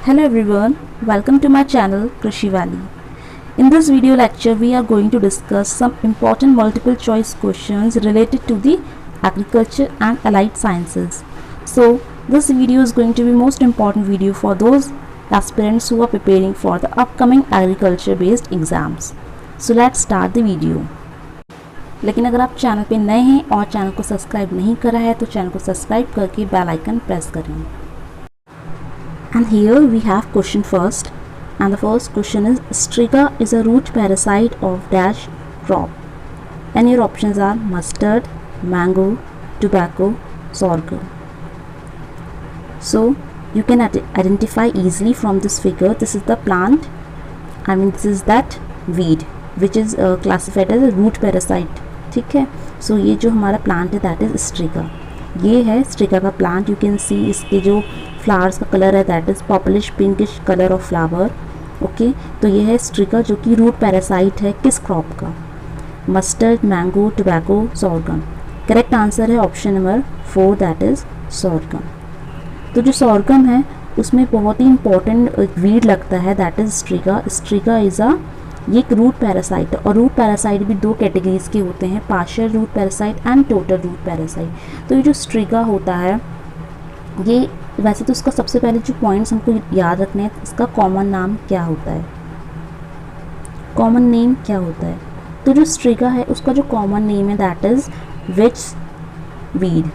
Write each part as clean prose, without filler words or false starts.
Hello everyone, welcome to my channel Krishi Valley. In this video lecture we are going to discuss some important multiple choice questions related to the agriculture and allied sciences. So this video is going to be most important video for those aspirants who are preparing for the upcoming agriculture based exams. So let's start the video. लेकिन अगर आप channel पे नए हैं और channel को subscribe नहीं करा है तो चैनल को सब्सक्राइब करके बेल आइकन प्रेस करें. And here we have question first, and the first question is Striga is a root parasite of dash crop, and your options are mustard, mango, tobacco, sorghum. So you can identify easily from this figure. This is the plant, this is that weed which is classified as a root parasite. ठीक है, सो ये जो हमारा plant है that is Striga. ये है Striga का plant. You can see इसके जो फ्लावर्स का कलर है that is purplish pinkish colour of flower. Okay, तो ये है स्ट्रिगा जो कि रूट पैरासाइट है किस क्रॉप का? Mustard, mango, tobacco, sorghum. Correct answer है option number 4 that is sorghum. तो जो सॉर्गम है उसमें बहुत ही इंपॉर्टेंट वीड लगता है that is Striga. Striga is ये एक रूट पैरासाइट है और रूट पैरासाइट भी दो कैटेगरीज के होते हैं, partial root parasite and total root parasite. तो ये जो स्ट्रिगा होता है ये वैसे तो इसका सबसे पहले जो पॉइंट्स हमको याद रखने हैं, इसका कॉमन नाम क्या होता है, कॉमन नेम क्या होता है. तो जो स्ट्रिगा है उसका जो कॉमन नेम है that is which weed,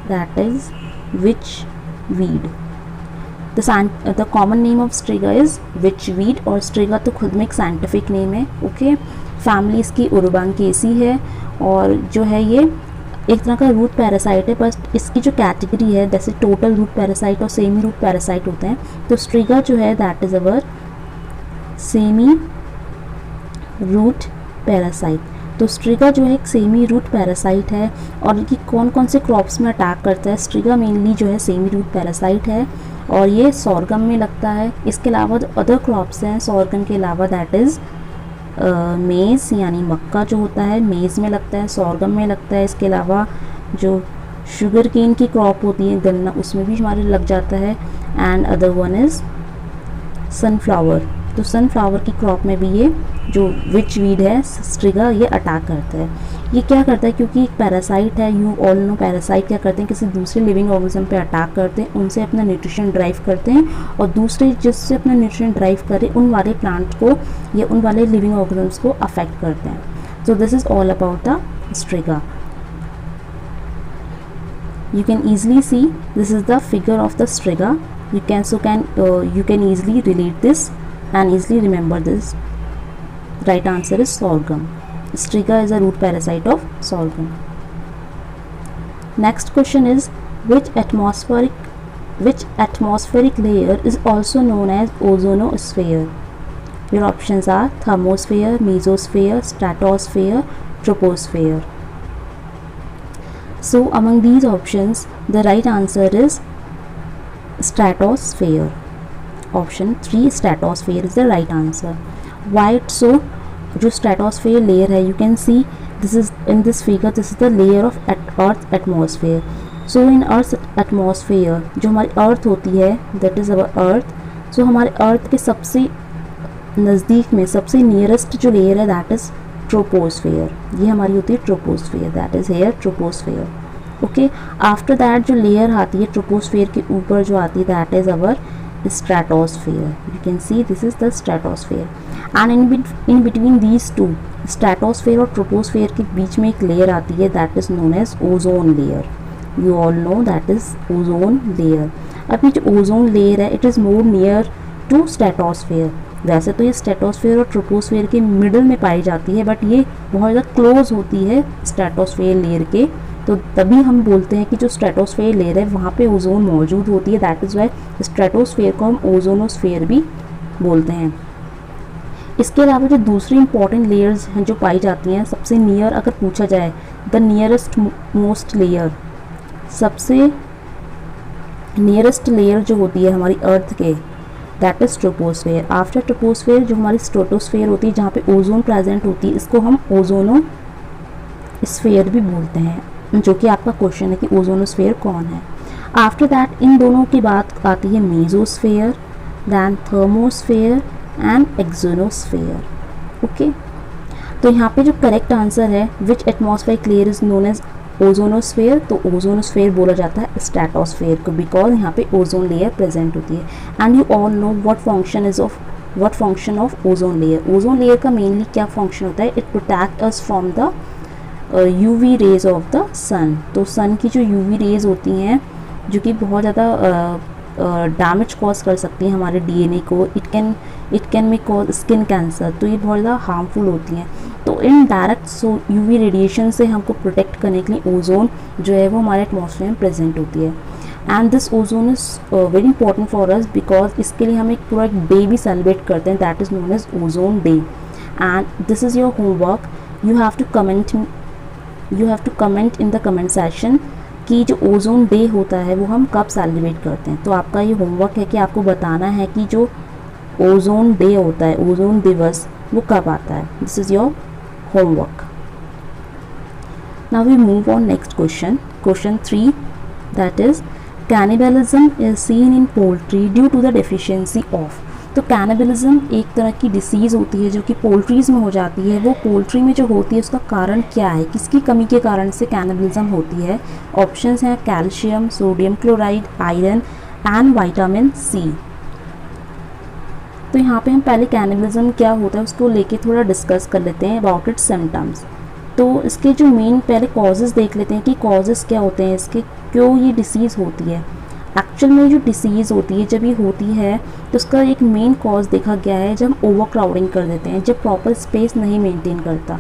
that is which weed. The common name of Striga is witchweed और Striga तो खुद में एक साइंटिफिक नेम है. ओके, फैमिली इसकी उरुबांकेसी है और जो है ये एक तरह का रूट पैरासाइट है. बस इसकी जो कैटेगरी है जैसे टोटल रूट पैरासाइट और सेमी रूट पैरासाइट होते हैं, तो Striga जो है that is our semi root parasite. तो Striga जो है एक सेमी रूट पैरासाइट है और ये कौन कौन से क्रॉप्स में अटैक करता है? Striga मेनली जो है सेमी रूट पैरासाइट है और ये सॉर्गम में लगता है. इसके अलावा जो अदर क्रॉप्स हैं सॉर्गम के अलावा दैट इज़ मेज़ यानी मक्का जो होता है मेज़ में लगता है, सॉर्गम में लगता है. इसके अलावा जो शुगर केन की क्रॉप होती है गन्ना उसमें भी हमारे लग जाता है. And other one is sunflower. तो सनफ्लावर की क्रॉप में भी ये जो विच वीड है स्ट्रिगा ये अटैक करता है. ये क्या करता है क्योंकि एक पैरासाइट है, यू ऑल नो पैरासाइट क्या करते हैं किसी दूसरे लिविंग ऑर्गेनिज्म पे अटैक करते हैं, उनसे अपना न्यूट्रिशन ड्राइव करते हैं और दूसरे जिससे अपना न्यूट्रिशन ड्राइव करे उन वाले प्लांट को या उन वाले लिविंग ऑर्गेनिज्म्स को अफेक्ट करते हैं. So this is all about the Striga. You can easily see this is the figure of the striga. You can easily relate this and easily remember this. Right answer is sorghum. Striga is a root parasite of sorghum. Next question is which atmospheric layer is also known as ozonosphere? Your options are thermosphere, mesosphere, stratosphere, troposphere. So among these options the right answer is stratosphere. Option 3 stratosphere is the right answer. Why so? जो stratosphere layer है you can see this is in this figure, this is the layer of earth atmosphere. So in earth atmosphere जो हमारी अर्थ होती है that is our earth. So हमारे अर्थ के सबसे नज़दीक में सबसे नियरेस्ट जो लेयर है दैट इज़ ट्रोपोस्फेयर. ये हमारी होती है troposphere, that is here troposphere. Okay, after that जो लेयर आती है ट्रोपोस्फेयर के ऊपर जो आती है that is our stratosphere. You can see this is the stratosphere and in between these two stratosphere और troposphere के बीच में एक layer आती है that is known as ozone layer. You all know that is ozone layer. अब ये जो ozone layer है it is more near to stratosphere. वैसे तो ये स्ट्रेटोस्फेयर और ट्रोपोस्फेयर के मिडल में पाई जाती है बट ये बहुत ज़्यादा क्लोज होती है स्ट्रेटोस्फेयर लेयर के. तो तभी हम बोलते हैं कि जो स्ट्रेटोस्फेयर लेयर है वहाँ पे ओजोन मौजूद होती है. दैट इज़ वाई स्ट्रेटोस्फेयर को हम ओजोनोस्फेयर भी बोलते हैं. इसके अलावा जो दूसरी इंपॉर्टेंट लेयर्स हैं जो पाई जाती हैं सबसे नियर अगर पूछा जाए द नियरेस्ट मोस्ट लेयर, सबसे नियरेस्ट लेयर जो होती है हमारी अर्थ के that is troposphere. After troposphere जो हमारी स्ट्रेटोस्फेयर होती है जहाँ पे ओजोन प्रेजेंट होती है इसको हम ओजोनोस्फेयर भी बोलते हैं, जो कि आपका क्वेश्चन है कि ओजोनोस्फेयर कौन है. आफ्टर दैट इन दोनों के बाद आती है mesosphere, then thermosphere and exosphere. Okay, तो यहाँ पे जो करेक्ट आंसर है which atmospheric layer is known as ozonosphere, तो ओजोनोस्फेयर बोला जाता है स्ट्रेटोस्फेयर को, बिकॉज यहाँ पे ओजोन लेयर प्रेजेंट होती है। And you all know what function of ozone layer. Ozone layer का मेनली क्या फंक्शन होता है, it protect us from the UV rays of the sun. तो सन की जो यूवी रेज होती हैं जो कि बहुत ज़्यादा डैमेज कॉज कर सकती हैं हमारे डीएनए को, it can may cause skin cancer, तो ये बहुत ज़्यादा हार्मफुल होती हैं। तो इन डायरेक्ट यूवी रेडिएशन से हमको प्रोटेक्ट करने के लिए ओजोन जो है वो हमारे एटमॉस्फेयर में प्रेजेंट होती है। And this ozone is very important for us because इसके लिए हम एक पूरा डे भी सेलिब्रेट करते हैं, that is known as ozone day. And this is your homework, you have to comment in the comment session कि जो ओजोन डे होता है वो हम कब सेलिब्रेट करते हैं। तो आपका ये होमवर्क है कि आपको बताना है कि जो ओजोन डे होता है, ओजोन दिवस, वो कब आता है। This is your homework. Now we move on next question. Question 3, that is cannibalism is seen in poultry due to the deficiency of. तो कैनिबलिज्म एक तरह की डिसीज़ होती है जो कि पोल्ट्रीज़ में हो जाती है। वो पोल्ट्री में जो होती है उसका कारण क्या है, किसकी कमी के कारण से कैनिबलिज्म होती है। ऑप्शंस हैं calcium, sodium chloride, iron and vitamin C. तो यहाँ पे हम पहले कैनिबलिज्म क्या होता है उसको लेके थोड़ा डिस्कस कर लेते हैं अबाउट इट्स सिम्टम्स। तो इसके जो मेन पहले कॉजेज़ देख लेते हैं कि कॉजेज़ क्या होते हैं इसके, क्यों ये डिसीज़ होती है। एक्चुअल में जो डिसीज़ होती है जब ये होती है तो उसका एक मेन कॉज देखा गया है जब हम ओवर क्राउडिंग कर देते हैं, जब प्रॉपर स्पेस नहीं मेंटेन करता।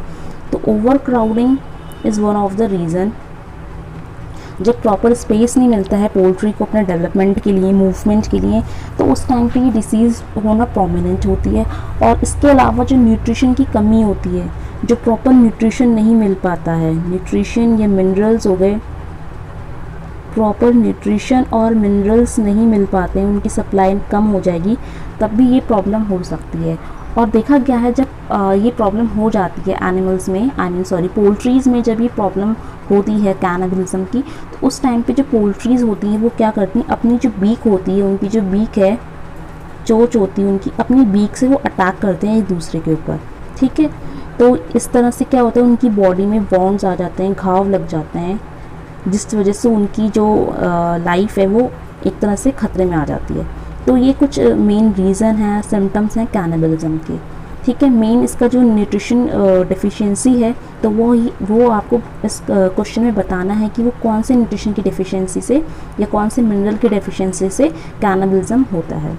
तो over crowding is one of the reason. जब प्रॉपर स्पेस नहीं मिलता है पोल्ट्री को अपने डेवलपमेंट के लिए, मूवमेंट के लिए, तो उस टाइम पे ये डिसीज़ होना प्रोमिनेंट होती है। और इसके अलावा जो न्यूट्रिशन की कमी होती है, जो प्रॉपर न्यूट्रिशन नहीं मिल पाता है, न्यूट्रिशन या मिनरल्स हो गए, प्रॉपर न्यूट्रिशन और मिनरल्स नहीं मिल पाते हैं, उनकी सप्लाई कम हो जाएगी, तब भी ये प्रॉब्लम हो सकती है। और देखा गया है जब ये प्रॉब्लम हो जाती है एनिमल्स में, पोल्ट्रीज़ में जब ये प्रॉब्लम होती है कैनिबलिज्म की, तो उस टाइम पे जो पोल्ट्रीज़ होती हैं वो क्या करती हैं, अपनी जो बीक होती है, उनकी जो बीक है, चोंच होती है उनकी, अपनी बीक से वो अटैक करते हैं एक दूसरे के ऊपर। ठीक है, तो इस तरह से क्या होता है, उनकी बॉडी में वॉन्ड्स आ जाते हैं, घाव लग जाते हैं, जिस वजह से उनकी जो लाइफ है वो एक तरह से खतरे में आ जाती है। तो ये कुछ मेन रीज़न है, सिम्टम्स हैं कैनिबलिज्म के। ठीक है, मेन इसका जो न्यूट्रिशन डेफिशिएंसी है तो वो आपको इस क्वेश्चन में बताना है कि वो कौन से न्यूट्रिशन की डेफिशिएंसी से या कौन से मिनरल की डेफिशिएंसी से कैनिबलिज्म होता है।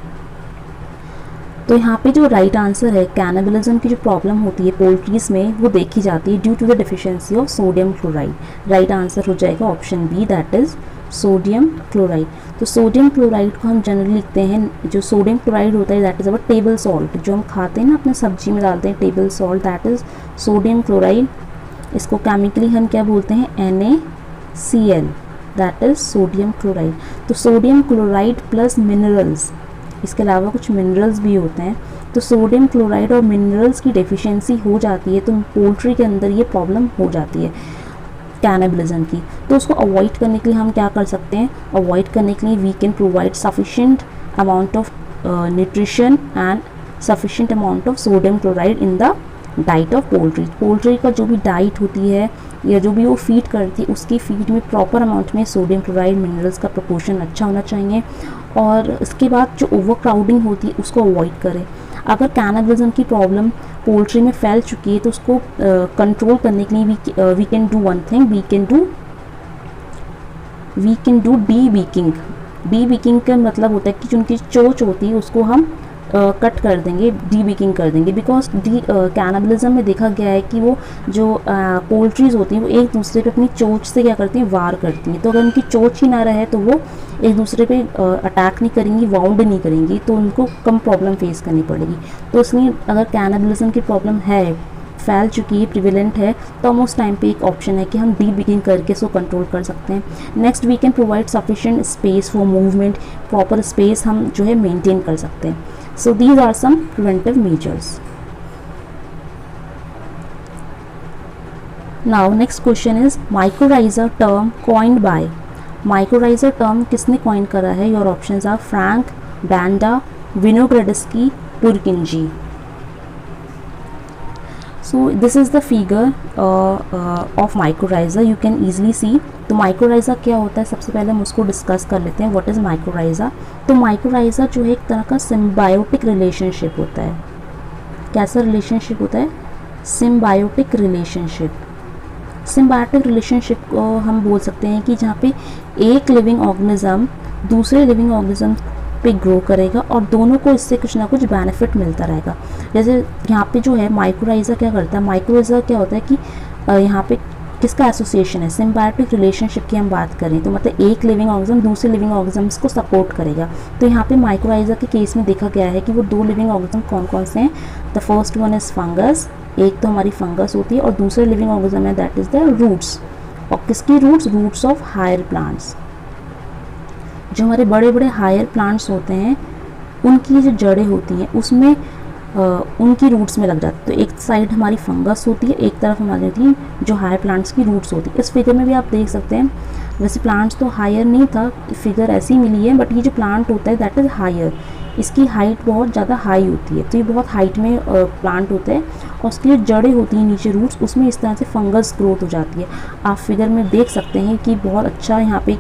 तो यहाँ पे जो राइट आंसर है, कैनिबलिज्म की जो प्रॉब्लम होती है पोल्ट्रीज़ में वो देखी जाती है due to the deficiency of sodium chloride. Right answer हो जाएगा option B, that is sodium chloride. तो सोडियम क्लोराइड को हम जनरली लिखते हैं, जो सोडियम क्लोराइड होता है that is our table salt, जो हम खाते हैं ना अपने सब्जी में डालते हैं table salt, that is sodium chloride. इसको केमिकली हम क्या बोलते हैं, NaCl, that is sodium chloride. तो सोडियम क्लोराइड प्लस मिनरल्स, इसके अलावा कुछ मिनरल्स भी होते हैं, तो सोडियम क्लोराइड और मिनरल्स की डेफिशिएंसी हो जाती है तो पोल्ट्री के अंदर ये प्रॉब्लम हो जाती है कैनिबलिज्म की। तो उसको अवॉइड करने के लिए हम क्या कर सकते हैं, अवॉइड करने के लिए we can provide sufficient amount of nutrition and sufficient amount of sodium chloride in the diet of poultry. Poultry का जो भी डाइट होती है या जो भी वो फीड करती है उसकी फीड में प्रॉपर अमाउंट में सोडियम क्लोराइड मिनरल्स का प्रोपोर्शन अच्छा होना चाहिए। और इसके बाद जो ओवर क्राउडिंग होती है उसको अवॉइड करें। अगर कैनिबलिज्म की प्रॉब्लम पोल्ट्री में फैल चुकी है तो उसको कंट्रोल करने के लिए we can do one thing, we can do debeaking. Debeaking का मतलब होता है कि जो उनकी चोंच होती है उसको हम कट कर देंगे, डी बीकिंग कर देंगे। बिकॉज कैनिबलिज्म में देखा गया है कि वो जो पोल्ट्रीज़ होती हैं वो एक दूसरे पे अपनी चोंच से क्या करती हैं, वार करती हैं। तो अगर उनकी चोंच ही ना रहे तो वो एक दूसरे पे अटैक नहीं करेंगी, वाउंड नहीं करेंगी, तो उनको कम प्रॉब्लम फेस करनी पड़ेगी। तो इसलिए अगर कैनिबलिज्म की प्रॉब्लम है, फैल चुकी है, प्रिवेलेंट है, तो हम उस टाइम पे एक ऑप्शन है कि हम डी बीकिंग करके इसको कंट्रोल कर सकते हैं। Next we can provide sufficient space for movement, proper space हम जो है मेंटेन कर सकते हैं। So these are some preventive measures. Now next question is mycorrhiza term coined by mycorrhiza term किसने कॉइन करा है? Your options are Frank, Banda, Winogradsky, Purkinje. So this is the figure of mycorrhiza, you can easily see। तो mycorrhiza क्या होता है, सबसे पहले हम उसको डिस्कस कर लेते हैं। What is mycorrhiza? तो माइक्रोराइजा जो है एक तरह का सिम्बायोटिक रिलेशनशिप होता है। कैसा रिलेशनशिप होता है? Symbiotic relationship. सिम्बायोटिक रिलेशनशिप को हम बोल सकते हैं कि जहाँ पे एक लिविंग ऑर्गेनिज्म दूसरे लिविंग ऑर्गेनिज्म पे ग्रो करेगा और दोनों को इससे कुछ ना कुछ बेनिफिट मिलता रहेगा। जैसे यहाँ पे जो है माइक्रोराइजा क्या करता है, माइक्रोराइजा क्या होता है कि यहाँ पे किसका एसोसिएशन है, सिम्बायोटिक रिलेशनशिप की हम बात करें तो मतलब एक लिविंग ऑर्गेनिज्म दूसरे लिविंग ऑर्गेनिजम्स को सपोर्ट करेगा। तो यहाँ पे माइक्रोराइजा के केस में देखा गया है कि वो दो लिविंग ऑर्गेनिज्म कौन कौन से हैं। The first one is fungus, एक तो हमारी फंगस होती है, और दूसरे लिविंग ऑर्गेनिज्म है दैट इज़ द रूट्स। और किसकी roots? Roots of higher plants. जो हमारे बड़े बड़े हायर प्लांट्स होते हैं उनकी जो जड़ें होती हैं उसमें उनकी रूट्स में लग जाती है। तो एक साइड हमारी फंगस होती है, एक तरफ हमारी होती है जो हायर प्लांट्स की रूट्स होती है। इस फिगर में भी आप देख सकते हैं, वैसे प्लांट्स तो हायर नहीं था, फिगर ऐसी मिली है, बट ये जो प्लांट होता है दैट इज़ हायर, इसकी हाइट बहुत ज़्यादा हाई होती है। तो ये बहुत हाइट में प्लांट होता है और उसकी जो जड़ें होती हैं नीचे रूट्स, उसमें इस तरह से फंगस ग्रोथ हो जाती है। आप फिगर में देख सकते हैं कि बहुत अच्छा यहाँ पे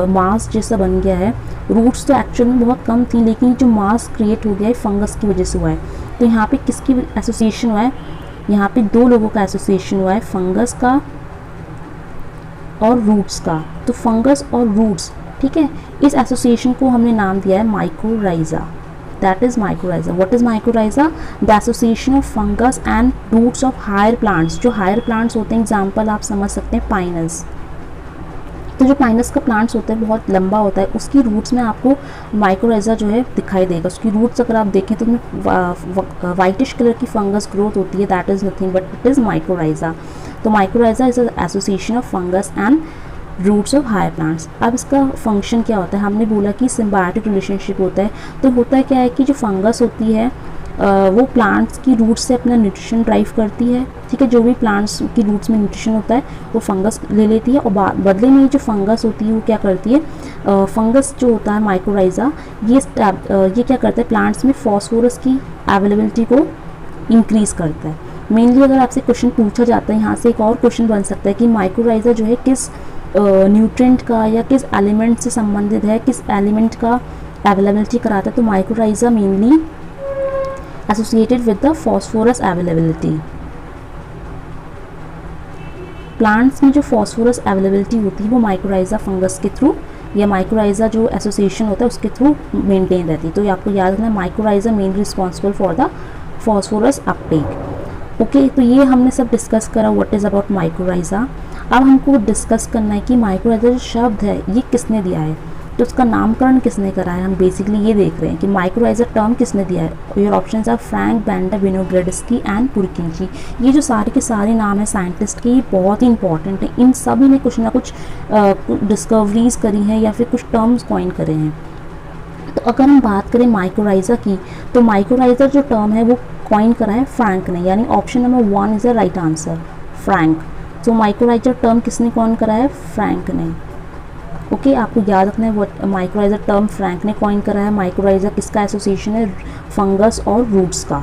मास जैसा बन गया है। रूट्स तो एक्चुअल में बहुत कम थी, लेकिन जो मास क्रिएट हो गया है फंगस की वजह से हुआ है। तो यहाँ पे किसकी एसोसिएशन हुआ है? यहाँ पे दो लोगों का एसोसिएशन हुआ है, फंगस का और रूट्स का। तो फंगस और रूट्स, ठीक है, इस एसोसिएशन को हमने नाम दिया है mycorrhiza. That is mycorrhiza. What is mycorrhiza? The association of fungus and roots of higher plants. जो हायर प्लांट्स होते हैं, एग्जाम्पल आप समझ सकते हैं पाइनस। तो जो पाइनस का प्लांट्स होता है बहुत लंबा होता है, उसकी रूट्स में आपको माइक्रोराइजा जो है दिखाई देगा। उसकी रूट्स अगर आप देखें तो उसमें वाइटिश कलर की फंगस ग्रोथ होती है, that is nothing but it is mycorrhiza. तो mycorrhiza is association of fungus and roots of higher plants. अब इसका फंक्शन क्या होता है? हमने बोला कि सिम्बायोटिक रिलेशनशिप होता है। तो होता है क्या है कि जो फंगस होती है वो प्लांट्स की रूट्स से अपना न्यूट्रिशन ड्राइव करती है, ठीक है। जो भी प्लांट्स की रूट्स में न्यूट्रिशन होता है वो फंगस ले लेती है, और बदले में जो फंगस होती है वो क्या करती है, फंगस जो होता है माइक्रोराइजा, ये क्या करता है, प्लांट्स में फॉस्फोरस की अवेलेबिलिटी को इंक्रीज़ करता है। मेनली अगर आपसे क्वेश्चन पूछा जाता है, यहाँ से एक और क्वेश्चन बन सकता है कि माइक्रोराइजा जो है किस न्यूट्रिएंट का या किस एलिमेंट से संबंधित है, किस एलिमेंट का अवेलेबिलिटी कराता है। तो mycorrhiza mainly associated with the phosphorus availability। Plants में जो फॉस्फोरस अवेलेबिलिटी होती है वो माइक्रोराइजा फंगस के थ्रू या माइक्रोराइजा जो एसोसिएशन होता है उसके थ्रू मेंटेन रहती है। तो ये आपको याद रखना है, mycorrhiza mainly responsible for the phosphorus Uptake. Okay, तो ये हमने सब डिस्कस करा व्हाट इज़ अबाउट माइक्रोराइजा। अब हमको डिस्कस करना है कि माइक्रोराइजा जो शब्द है ये किसने दिया है, तो उसका नामकरण किसने करा है। हम बेसिकली ये देख रहे हैं कि माइक्रोराइजा टर्म किसने दिया है। Your options are Frank, Banda, Winogradsky and Purkinje. ये जो सारे के सारे नाम हैं साइंटिस्ट के, ये बहुत ही इंपॉर्टेंट है। इन सभी ने कुछ ना कुछ डिस्कवरीज करी हैं या फिर कुछ टर्म्स कॉइन करे हैं। तो अगर हम बात करें माइक्रोराइजा की, तो माइक्रोराइजा जो टर्म है वो कॉइन करा है फ्रैंक ने, यानी option number 1 is the right answer, Frank. तो माइक्रोराइजा टर्म किसने कॉइन करा है? फ्रैंक ने। ओके, आपको याद रखना है वो माइक्रोराइजा टर्म फ्रैंक ने कॉइन करा है। माइक्रोराइजा किसका एसोसिएशन है? फंगस और रूट्स का,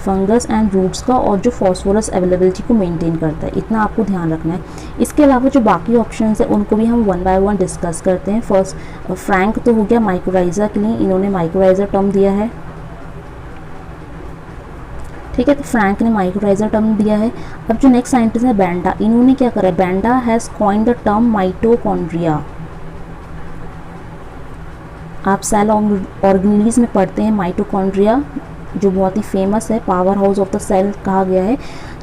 फंगस एंड रूट्स का, और जो फॉस्फोरस अवेलेबिलिटी को मेंटेन करता है। इतना आपको ध्यान रखना है। इसके अलावा जो बाकी ऑप्शंस हैं उनको भी हम वन बाय वन डिस्कस करते हैं। फर्स्ट फ्रैंक तो हो गया माइक्रोराइजा के लिए, इन्होंने माइक्रोराइजा टर्म दिया है, ठीक है। तो फ्रैंक ने माइक्रोराइजा टर्म दिया है। अब जो नेक्स्ट साइंटिस्ट है बैंडा, इन्होंने क्या करा है? Benda has coined the term mitochondria. आप सेल ऑर्गेनेल्स में पढ़ते हैं माइटोकॉन्ड्रिया, जो बहुत ही फेमस है, power house of the cell कहा गया है।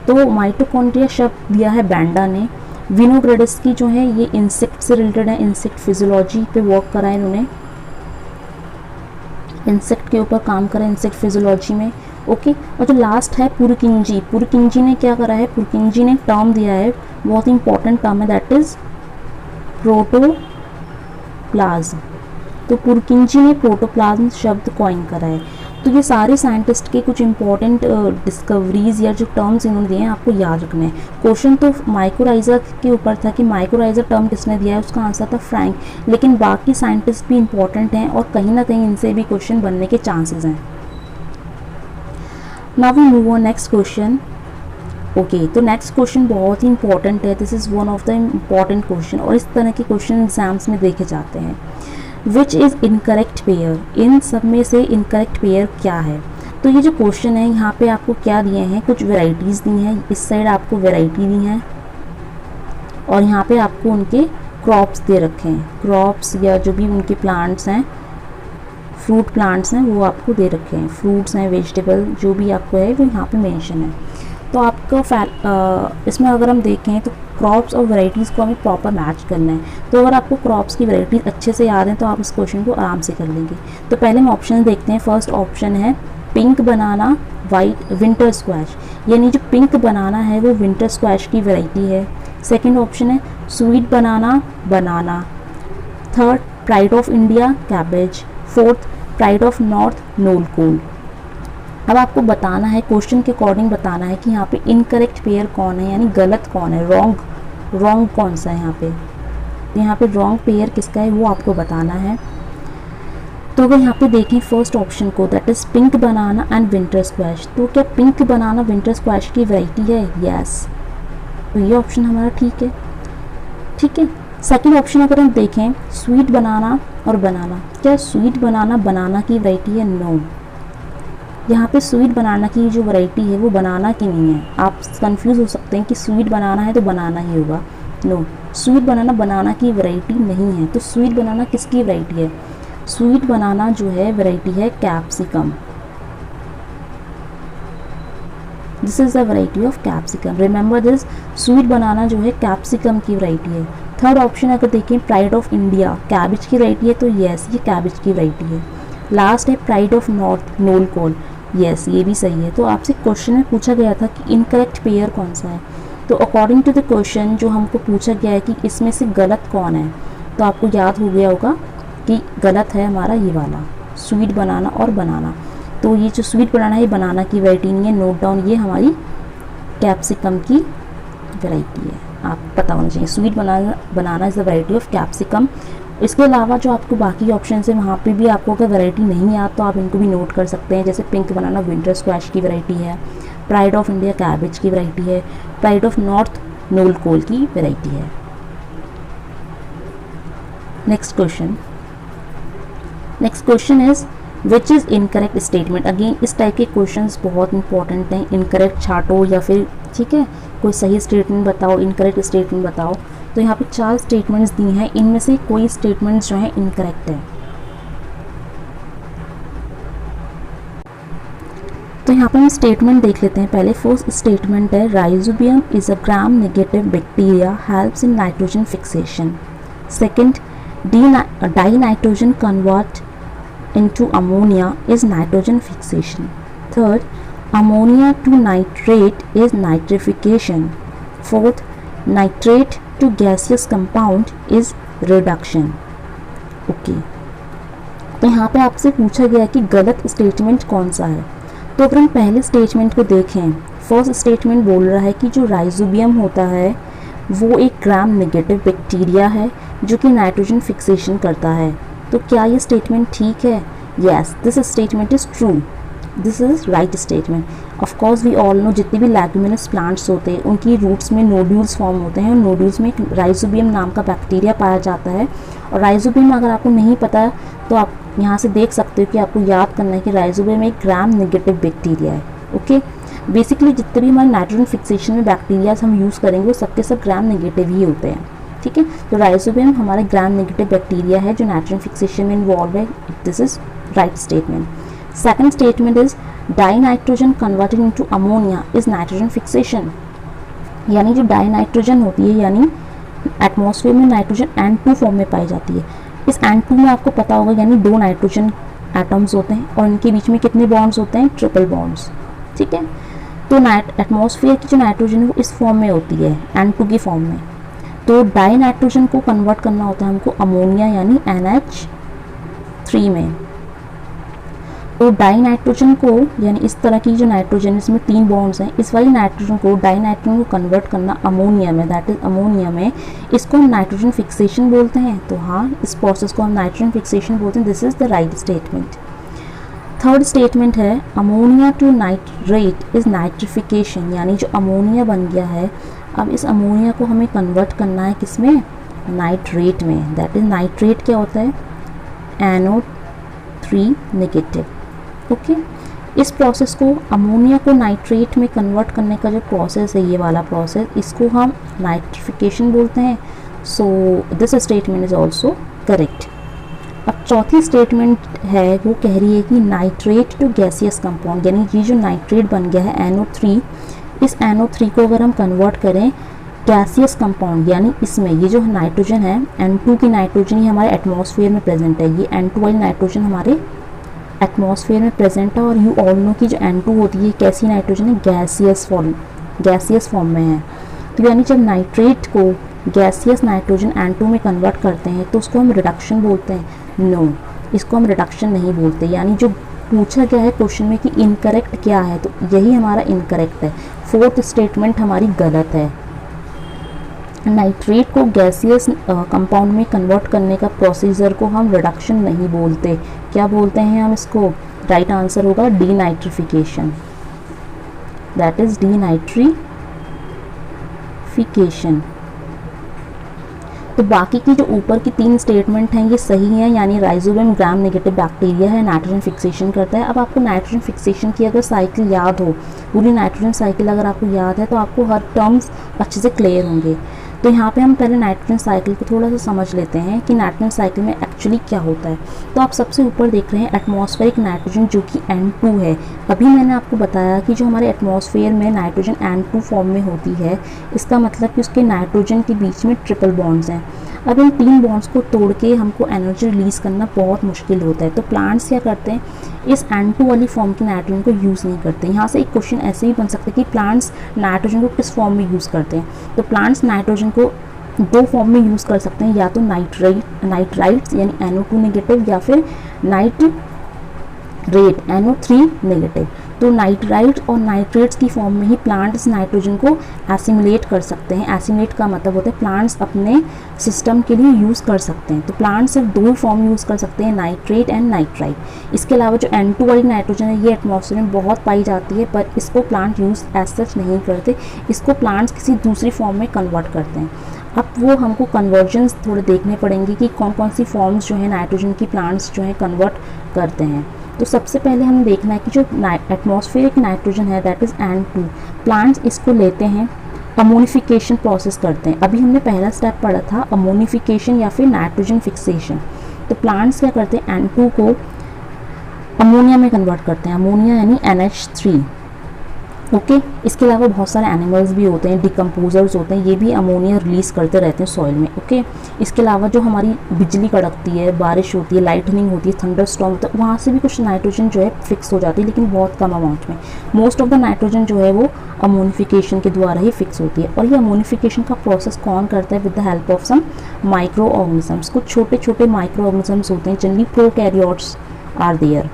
तो माइटोकॉन्ड्रिया शब्द दिया है बैंडा ने। विनोग्रेडस्की जो है ये इंसेक्ट से रिलेटेड है, इंसेक्ट फिजियोलॉजी पे वर्क करा है इन्होंने, इंसेक्ट के ऊपर काम करा है, इंसेक्ट फिजियोलॉजी में। ओके, और जो लास्ट है पुरकिंजी, पुरकिंजी ने क्या करा है? पुरकिंजी ने टर्म दिया है, बहुत ही इंपॉर्टेंट टर्म है, दैट इज प्रोटोप्लाज्म। तो पुरकिंजी ने प्रोटोप्लाज्म शब्द कॉइन करा है। तो ये सारे साइंटिस्ट के कुछ इंपॉर्टेंट डिस्कवरीज या जो टर्म्स इन्होंने दिए हैं आपको याद रखने हैं। क्वेश्चन तो माइक्रोराइजा के ऊपर था कि माइक्रोराइजा टर्म किसने दिया है, उसका आंसर था फ्रैंक, लेकिन बाकी साइंटिस्ट भी इंपॉर्टेंट हैं और कहीं ना कहीं इनसे भी क्वेश्चन बनने के चांसेस हैं। Now we move on next question. Okay, तो नेक्स्ट क्वेश्चन बहुत ही इंपॉर्टेंट है, this is one of the important question और इस तरह के क्वेश्चन एग्जाम्स में देखे जाते हैं। विच इज़ इनकरेक्ट पेयर, इन सब में से इनकरेक्ट पेयर क्या है। तो ये जो क्वेश्चन है यहाँ पे आपको क्या दिए हैं, कुछ वेराइटीज़ दी हैं, इस साइड आपको वेराइटी दी हैं और यहाँ पे आपको उनके क्रॉप्स दे रखे हैं, क्रॉप्स या जो भी उनके प्लांट्स हैं, फ्रूट प्लांट्स हैं वो आपको दे रखे हैं, फ्रूट्स हैं, वेजिटेबल जो भी आपको है वो यहाँ पे मेंशन है। तो आपको इसमें अगर हम देखें तो क्रॉप्स और वैरायटीज़ को हमें प्रॉपर मैच करना है। तो अगर आपको क्रॉप्स की वैरायटीज़ अच्छे से याद हैं तो आप इस क्वेश्चन को आराम से कर लेंगे। तो पहले हम ऑप्शन देखते हैं। फर्स्ट ऑप्शन है pink banana white winter squash, यानी जो पिंक बनाना है वो विंटर स्क्वैश की वैरायटी है। सेकेंड ऑप्शन है sweet banana banana. Third pride of India cabbage. Fourth pride of north knolkhol. अब आपको बताना है, क्वेश्चन के अकॉर्डिंग बताना है कि यहाँ पे इनकरेक्ट पेयर कौन है, यानी गलत कौन है, रॉन्ग कौन सा है यहाँ पे। तो यहाँ पे रॉन्ग पेयर किसका है वो आपको बताना है। तो अगर यहाँ पे देखें फर्स्ट ऑप्शन को, that is pink banana and winter squash, तो क्या पिंक बनाना विंटर स्क्वैश की वैरायटी है? यस, तो ये ऑप्शन हमारा ठीक है। ठीक है, सेकेंड ऑप्शन अगर हम देखें स्वीट बनाना और बनाना, क्या स्वीट बनाना बनाना की वैरायटी है? नो, यहाँ पे स्वीट बनाना की जो वैरायटी है वो बनाना की नहीं है। आप कंफ्यूज हो सकते हैं कि स्वीट बनाना है तो बनाना ही होगा। नो, स्वीट बनाना बनाना की वैरायटी नहीं है। तो स्वीट बनाना किसकी वैरायटी है? स्वीट बनाना जो है वैरायटी है capsicum. This is the variety of capsicum, remember this, sweet banana जो है कैप्सिकम की वैरायटी है। थर्ड ऑप्शन अगर देखें प्राइड ऑफ इंडिया कैबेज की वैरायटी है, तो यस ये कैबेज की वैरायटी है। लास्ट है प्राइड ऑफ नॉर्थ नोलकोल, यस ये भी सही है। तो आपसे क्वेश्चन में पूछा गया था कि इनकरेक्ट पेयर कौन सा है, तो अकॉर्डिंग टू द क्वेश्चन जो हमको पूछा गया है कि इसमें से गलत कौन है, तो आपको याद हो गया होगा कि गलत है हमारा ये वाला स्वीट बनाना और बनाना। तो ये जो स्वीट बनाना है ये बनाना की वैरायटी नहीं है, नोट डाउन, ये हमारी कैप्सिकम की वैरायटी है, आप पता होना चाहिए। Sweet banana is the variety of capsicum. इसके अलावा जो आपको बाकी ऑप्शन है वहाँ पे भी आपको अगर वैरायटी नहीं याद तो आप इनको भी नोट कर सकते हैं। जैसे पिंक बनाना विंटर स्क्वैश की वैरायटी है, प्राइड ऑफ इंडिया कैबेज की वैरायटी है, प्राइड ऑफ नॉर्थ नोलकोल की वैरायटी है। Next question is which is incorrect statement. Again इस टाइप के क्वेश्चंस बहुत इंपॉर्टेंट हैं। इनकरेक्ट छाटो या फिर ठीक है कोई सही स्टेटमेंट बताओ, इनकरेक्ट स्टेटमेंट बताओ। तो यहाँ पे 4 स्टेटमेंट्स दी हैं, इनमें से कोई स्टेटमेंट्स जो है इनकरेक्ट है। तो यहाँ पे हम स्टेटमेंट देख लेते हैं। पहले फर्स्ट स्टेटमेंट है rhizobium is a gram negative bacteria helps in nitrogen fixation. Second, dinitrogen convert into ammonia is nitrogen fixation. Third, ammonia to nitrate is nitrification. Fourth, nitrate to gaseous compound is reduction. Okay. तो यहाँ पे आपसे पूछा गया कि गलत statement कौन सा है। तो अगर हम पहले स्टेटमेंट को देखें, फर्स्ट स्टेटमेंट बोल रहा है कि जो राइजोबियम होता है वो एक ग्राम नेगेटिव बैक्टीरिया है जो कि नाइट्रोजन फिक्सेशन करता है। तो क्या ये स्टेटमेंट ठीक है? Yes, this statement is true, this is right statement. Of course we all know जितने भी लेग्यूमिनस प्लांट्स होते हैं उनकी रूट्स में नोड्यूल्स फॉर्म होते हैं और नोड्यूल्स में राइजोबियम नाम का बैक्टीरिया पाया जाता है। और राइजोबियम अगर आपको नहीं पता है तो आप यहाँ से देख सकते हो कि आपको याद करना है कि राइजोबियम एक ग्राम नेगेटिव बैक्टीरिया है। ओके, बेसिकली जितने भी हमारे नाइट्रोजन फिक्सेशन में बैक्टीरियाज हम यूज़ करेंगे वो सबके सब ग्राम नेगेटिव ही होते हैं। ठीक है, तो राइजोबियम हमारा ग्राम नेगेटिव बैक्टीरिया है जो नाइट्रोजन फिक्सेशन में इन्वॉल्व है। This is right statement. Second statement is dinitrogen converted into ammonia is nitrogen fixation. यानी जो डाइनाइट्रोजन होती है यानी एटमॉस्फेयर में नाइट्रोजन N2 फॉर्म में पाई जाती है। इस N2 में आपको पता होगा यानी 2 नाइट्रोजन एटम्स होते हैं और इनके बीच में कितने बॉन्ड्स होते हैं? Triple bonds. ठीक है, तो एटमॉस्फेयर की जो नाइट्रोजन है वो इस फॉर्म में होती है N2 की फॉर्म में। तो डाई नाइट्रोजन को कन्वर्ट करना होता है हमको अमोनिया यानी NH3 में। तो डाई नाइट्रोजन को, यानी इस तरह की जो नाइट्रोजन इसमें 3 बॉन्ड्स हैं, इस वाली नाइट्रोजन को डाई नाइट्रोजन को कन्वर्ट करना अमोनिया में, दैट इज अमोनिया में, इसको हम नाइट्रोजन फिक्सेशन बोलते हैं। तो हाँ, इस प्रोसेस को हम नाइट्रोजन फिक्सेशन बोलते हैं। This is the right statement. Third statement है ammonia to nitrate is nitrification, यानी जो अमोनिया बन गया है, अब इस अमोनिया को हमें कन्वर्ट करना है किसमें, नाइट्रेट में। दैट इज नाइट्रेट क्या होता है, NO3 नेगेटिव। ओके, इस प्रोसेस को, अमोनिया को नाइट्रेट में कन्वर्ट करने का जो प्रोसेस है, ये वाला प्रोसेस, इसको हम नाइट्रिफिकेशन बोलते हैं। So this statement is also correct. अब चौथी स्टेटमेंट है, वो कह रही है कि नाइट्रेट टू गैसियस कंपाउंड, यानी ये जो नाइट्रेट बन गया है NO3, इस NO3 को अगर हम कन्वर्ट करें गैसियस कंपाउंड, यानी इसमें ये जो नाइट्रोजन है, N2 की नाइट्रोजन ही हमारे एटमॉस्फेयर में प्रेजेंट है, ये N2 वाली नाइट्रोजन हमारे एटमॉस्फेयर में प्रेजेंट है। और यू ऑल नो कि जो N2 होती है कैसी नाइट्रोजन है, गैसियस फॉर्म में है। तो यानी जब नाइट्रेट को गैसियस नाइट्रोजन N2 में कन्वर्ट करते हैं तो उसको हम रिडक्शन बोलते हैं। नो, इसको हम रिडक्शन नहीं बोलते। यानी जो पूछा गया है क्वेश्चन में कि इनकरेक्ट क्या है, तो यही हमारा इनकरेक्ट है। फोर्थ स्टेटमेंट हमारी गलत है। नाइट्रेट को गैसियस कंपाउंड में कन्वर्ट करने का प्रोसीजर को हम रिडक्शन नहीं बोलते। क्या बोलते हैं हम इसको? राइट आंसर होगा डीनाइट्रिफिकेशन, दैट इज डीनाइट्रिफिकेशन। तो बाकी की जो ऊपर की 3 स्टेटमेंट हैं ये सही हैं, यानी राइजोबियम ग्राम नेगेटिव बैक्टीरिया है, नाइट्रोजन फिक्सेशन करता है। अब आपको नाइट्रोजन फिक्सेशन की अगर साइकिल याद हो, पूरी नाइट्रोजन साइकिल अगर आपको याद है, तो आपको हर टर्म्स अच्छे से क्लियर होंगे। तो यहाँ पे हम पहले नाइट्रोजन साइकिल को थोड़ा सा समझ लेते हैं कि नाइट्रोजन साइकिल में एक्चुअली क्या होता है। तो आप सबसे ऊपर देख रहे हैं एटमॉस्फेरिक नाइट्रोजन जो कि N2 है। अभी मैंने आपको बताया कि जो हमारे एटमॉस्फेयर में नाइट्रोजन N2 फॉर्म में होती है, इसका मतलब कि उसके नाइट्रोजन के बीच में ट्रिपल बॉन्ड्स हैं। अब इन 3 बॉन्ड्स को तोड़ के हमको एनर्जी रिलीज़ करना बहुत मुश्किल होता है। तो प्लांट्स क्या करते हैं, इस N2 वाली फॉर्म के नाइट्रोजन को यूज़ नहीं करते। यहाँ से एक क्वेश्चन ऐसे ही बन सकता है कि प्लांट्स नाइट्रोजन को किस फॉर्म में यूज़ करते हैं। तो प्लांट्स नाइट्रोजन को 2 फॉर्म में यूज़ कर सकते हैं, या तो नाइट्राइट्स यानी NO2 नेगेटिव, या फिर नाइट्रेट NO3 नेगेटिव। तो नाइट्राइट्स और नाइट्रेट्स की फॉर्म में ही प्लांट्स नाइट्रोजन को एसिमुलेट कर सकते हैं। एसिमुलेट का मतलब होता है प्लांट्स अपने सिस्टम के लिए यूज़ कर सकते हैं। तो प्लांट्स सिर्फ 2 फॉर्म यूज़ कर सकते हैं, नाइट्रेट एंड नाइट्राइट। इसके अलावा जो N2 वाली नाइट्रोजन है ये एटमॉस्फेयर में बहुत पाई जाती है, पर इसको प्लांट यूज़ एज सच नहीं करते, इसको प्लांट्स किसी दूसरी फॉर्म में कन्वर्ट करते हैं। अब वो हमको कन्वर्जन्स थोड़े देखने पड़ेंगे कि कौन कौन सी फॉर्म्स जो है नाइट्रोजन की प्लांट्स जो है कन्वर्ट करते हैं। तो सबसे पहले हमें देखना है कि जो एटमॉस्फेरिक नाइट्रोजन है दैट इज़ N2, प्लांट्स इसको लेते हैं, अमोनिफिकेशन प्रोसेस करते हैं। अभी हमने पहला स्टेप पढ़ा था अमोनिफिकेशन या फिर नाइट्रोजन फिक्सेशन। तो प्लांट्स क्या करते हैं, N2 को अमोनिया में कन्वर्ट करते हैं, अमोनिया यानी NH3। ओके, इसके अलावा बहुत सारे एनिमल्स भी होते हैं, डिकम्पोजर्स होते हैं, ये भी अमोनिया रिलीज़ करते रहते हैं सॉइल में। ओके, इसके अलावा जो हमारी बिजली कड़कती है, बारिश होती है, लाइटनिंग होती है, थंडर स्टॉर्म होता है, वहाँ से भी कुछ नाइट्रोजन जो है फिक्स हो जाती है, लेकिन बहुत कम अमाउंट में। मोस्ट ऑफ द नाइट्रोजन जो है वो अमोनिफिकेशन के द्वारा ही फिक्स होती है। और ये अमोनिफिकेशन का प्रोसेस कौन करता है? With the help of some micro organisms. कुछ छोटे छोटे माइक्रो ऑर्गेनिजम्स होते हैं, जनरली प्रोकैरियोट्स आर देयर।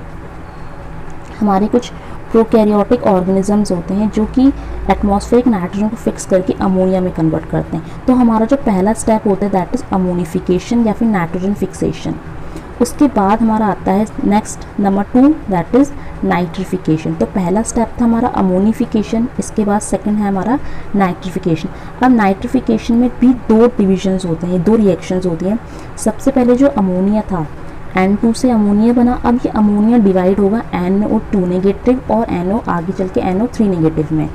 हमारे कुछ प्रोकैरियोटिक ऑर्गेनिजम्स होते हैं जो कि एटमॉस्फेरिक नाइट्रोजन को फिक्स करके अमोनिया में कन्वर्ट करते हैं। तो हमारा जो पहला स्टेप होता है दैट इज़ अमोनिफिकेशन या फिर नाइट्रोजन फिक्सेशन। उसके बाद हमारा आता है next number 2 that is nitrification. तो पहला स्टेप था हमारा अमोनिफिकेशन, इसके बाद सेकंड है हमारा नाइट्रिफिकेशन। अब नाइट्रिफिकेशन में भी 2 डिविजन्स होते हैं, 2 रिएक्शंस होती हैं। सबसे पहले जो अमोनिया था, N2 से अमोनिया बना, अब ये अमोनिया डिवाइड होगा NO2 नेगेटिव और NO आगे चल के NO3 नेगेटिव में।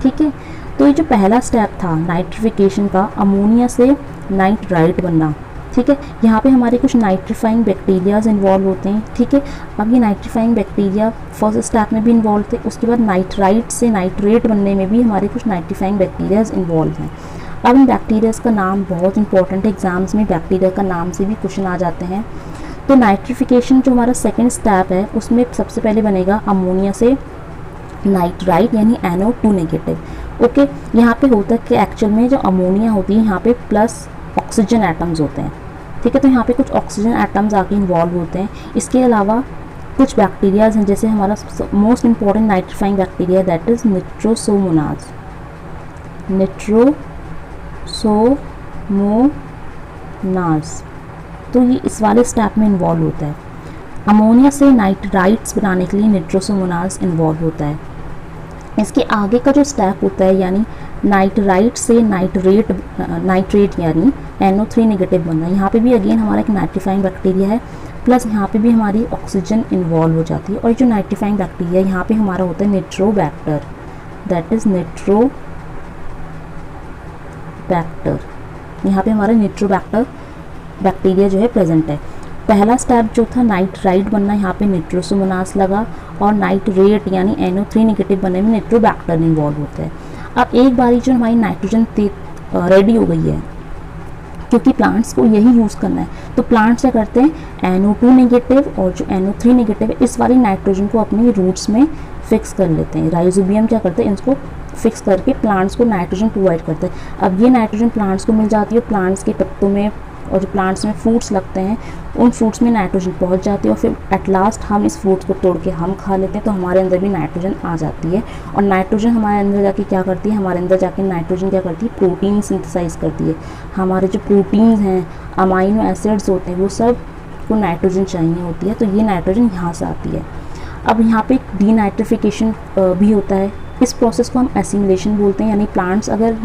ठीक है, तो ये जो पहला स्टेप था नाइट्रिफिकेशन का, अमोनिया से नाइट्राइट बनना। ठीक है, यहाँ पे हमारे कुछ नाइट्रीफाइंग बैक्टीरियाज इन्वॉल्व होते हैं। ठीक है, अब ये नाइट्रीफाइंग बैक्टीरिया फर्स्ट स्टेप में भी इन्वॉल्व थे, उसके बाद नाइट्राइट से नाइट्रेट बनने में भी हमारे कुछ नाइट्रीफाइंग बैक्टीरियाज इन्वॉल्व हैं। अब इन बैक्टीरियाज का नाम बहुत इंपॉर्टेंट है, एग्जाम्स में बैक्टीरिया का नाम से भी क्वेश्चन आ जाते हैं। तो नाइट्रिफिकेशन जो हमारा सेकंड स्टेप है उसमें सबसे पहले बनेगा अमोनिया से नाइट्राइट यानी NO2 नेगेटिव। ओके, यहाँ पे होता है कि एक्चुअल में जो अमोनिया होती है यहाँ पे प्लस ऑक्सीजन एटम्स होते हैं। ठीक है, तो यहाँ पे कुछ ऑक्सीजन एटम्स आके इन्वॉल्व होते हैं। इसके अलावा कुछ बैक्टीरियाज हैं, जैसे हमारा most important nitrifying bacteria that is nitrosomonas, nitrosomonas. तो ये इस वाले स्टेप में इन्वॉल्व होता है। अमोनिया से नाइट्राइट्स बनाने के लिए निट्रोसोमोनाज इन्वॉल्व होता है। इसके आगे का जो स्टेप होता है यानी नाइट्राइट से नाइट्रेट यानी NO3 नेगेटिव बनना, यहाँ पे भी अगेन हमारा एक नाइट्रीफाइंग बैक्टीरिया है, प्लस यहाँ पे भी हमारी ऑक्सीजन इन्वॉल्व हो जाती है। और जो नाइट्रीफाइंग बैक्टीरिया यहाँ पे हमारा होता है निट्रोबैक्टर, दैट इज निट्रोबैक्टर। यहाँ पे हमारा निट्रोबैक्टर बैक्टीरिया जो है प्रेजेंट है। पहला स्टेप जो था नाइट्राइट बनना, यहाँ पे निट्रोसोमोनास लगा, और नाइट्रेट यानी NO3 नेगेटिव बनने में निट्रोबैक्टर इन्वॉल्व होता है। अब एक बारी जो हमारी नाइट्रोजन रेडी हो गई है, क्योंकि प्लांट्स को यही यूज़ करना है, तो प्लांट्स क्या करते हैं NO2 नेगेटिव और जो NO3 नेगेटिव है इस वाली नाइट्रोजन को अपनी रूट्स में फिक्स कर लेते हैं। राइजोबियम क्या करते हैं, इसको फिक्स करके प्लांट्स को नाइट्रोजन प्रोवाइड करते हैं। अब ये नाइट्रोजन प्लांट्स को मिल जाती है, प्लांट्स के पत्तों में और जो प्लांट्स में फ्रूट्स लगते हैं उन फ्रूट्स में नाइट्रोजन पहुंच जाती है, और फिर एट लास्ट हम इस फ्रूट्स को तोड़ के हम खा लेते हैं, तो हमारे अंदर भी नाइट्रोजन आ जाती है। और नाइट्रोजन हमारे अंदर जाके क्या करती है, हमारे अंदर जाके नाइट्रोजन क्या करती है, प्रोटीन सिंथेसाइज करती है। हमारे जो प्रोटीन्स हैं, अमाइनो एसिड्स होते हैं, वो सब को नाइट्रोजन चाहिए होती है, तो ये नाइट्रोजन यहाँ से आती है। अब यहाँ पे डीनाइट्रिफिकेशन भी होता है। इस प्रोसेस को हम एसिमिलेशन बोलते हैं, यानी प्लांट्स अगर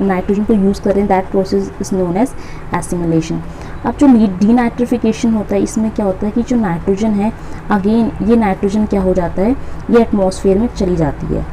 नाइट्रोजन को यूज़ करें, that process is known as assimilation. अब जो डीनाइट्रिफिकेशन होता है, इसमें क्या होता है कि जो नाइट्रोजन है, अगेन ये नाइट्रोजन क्या हो जाता है, ये एटमॉस्फेयर में चली जाती है।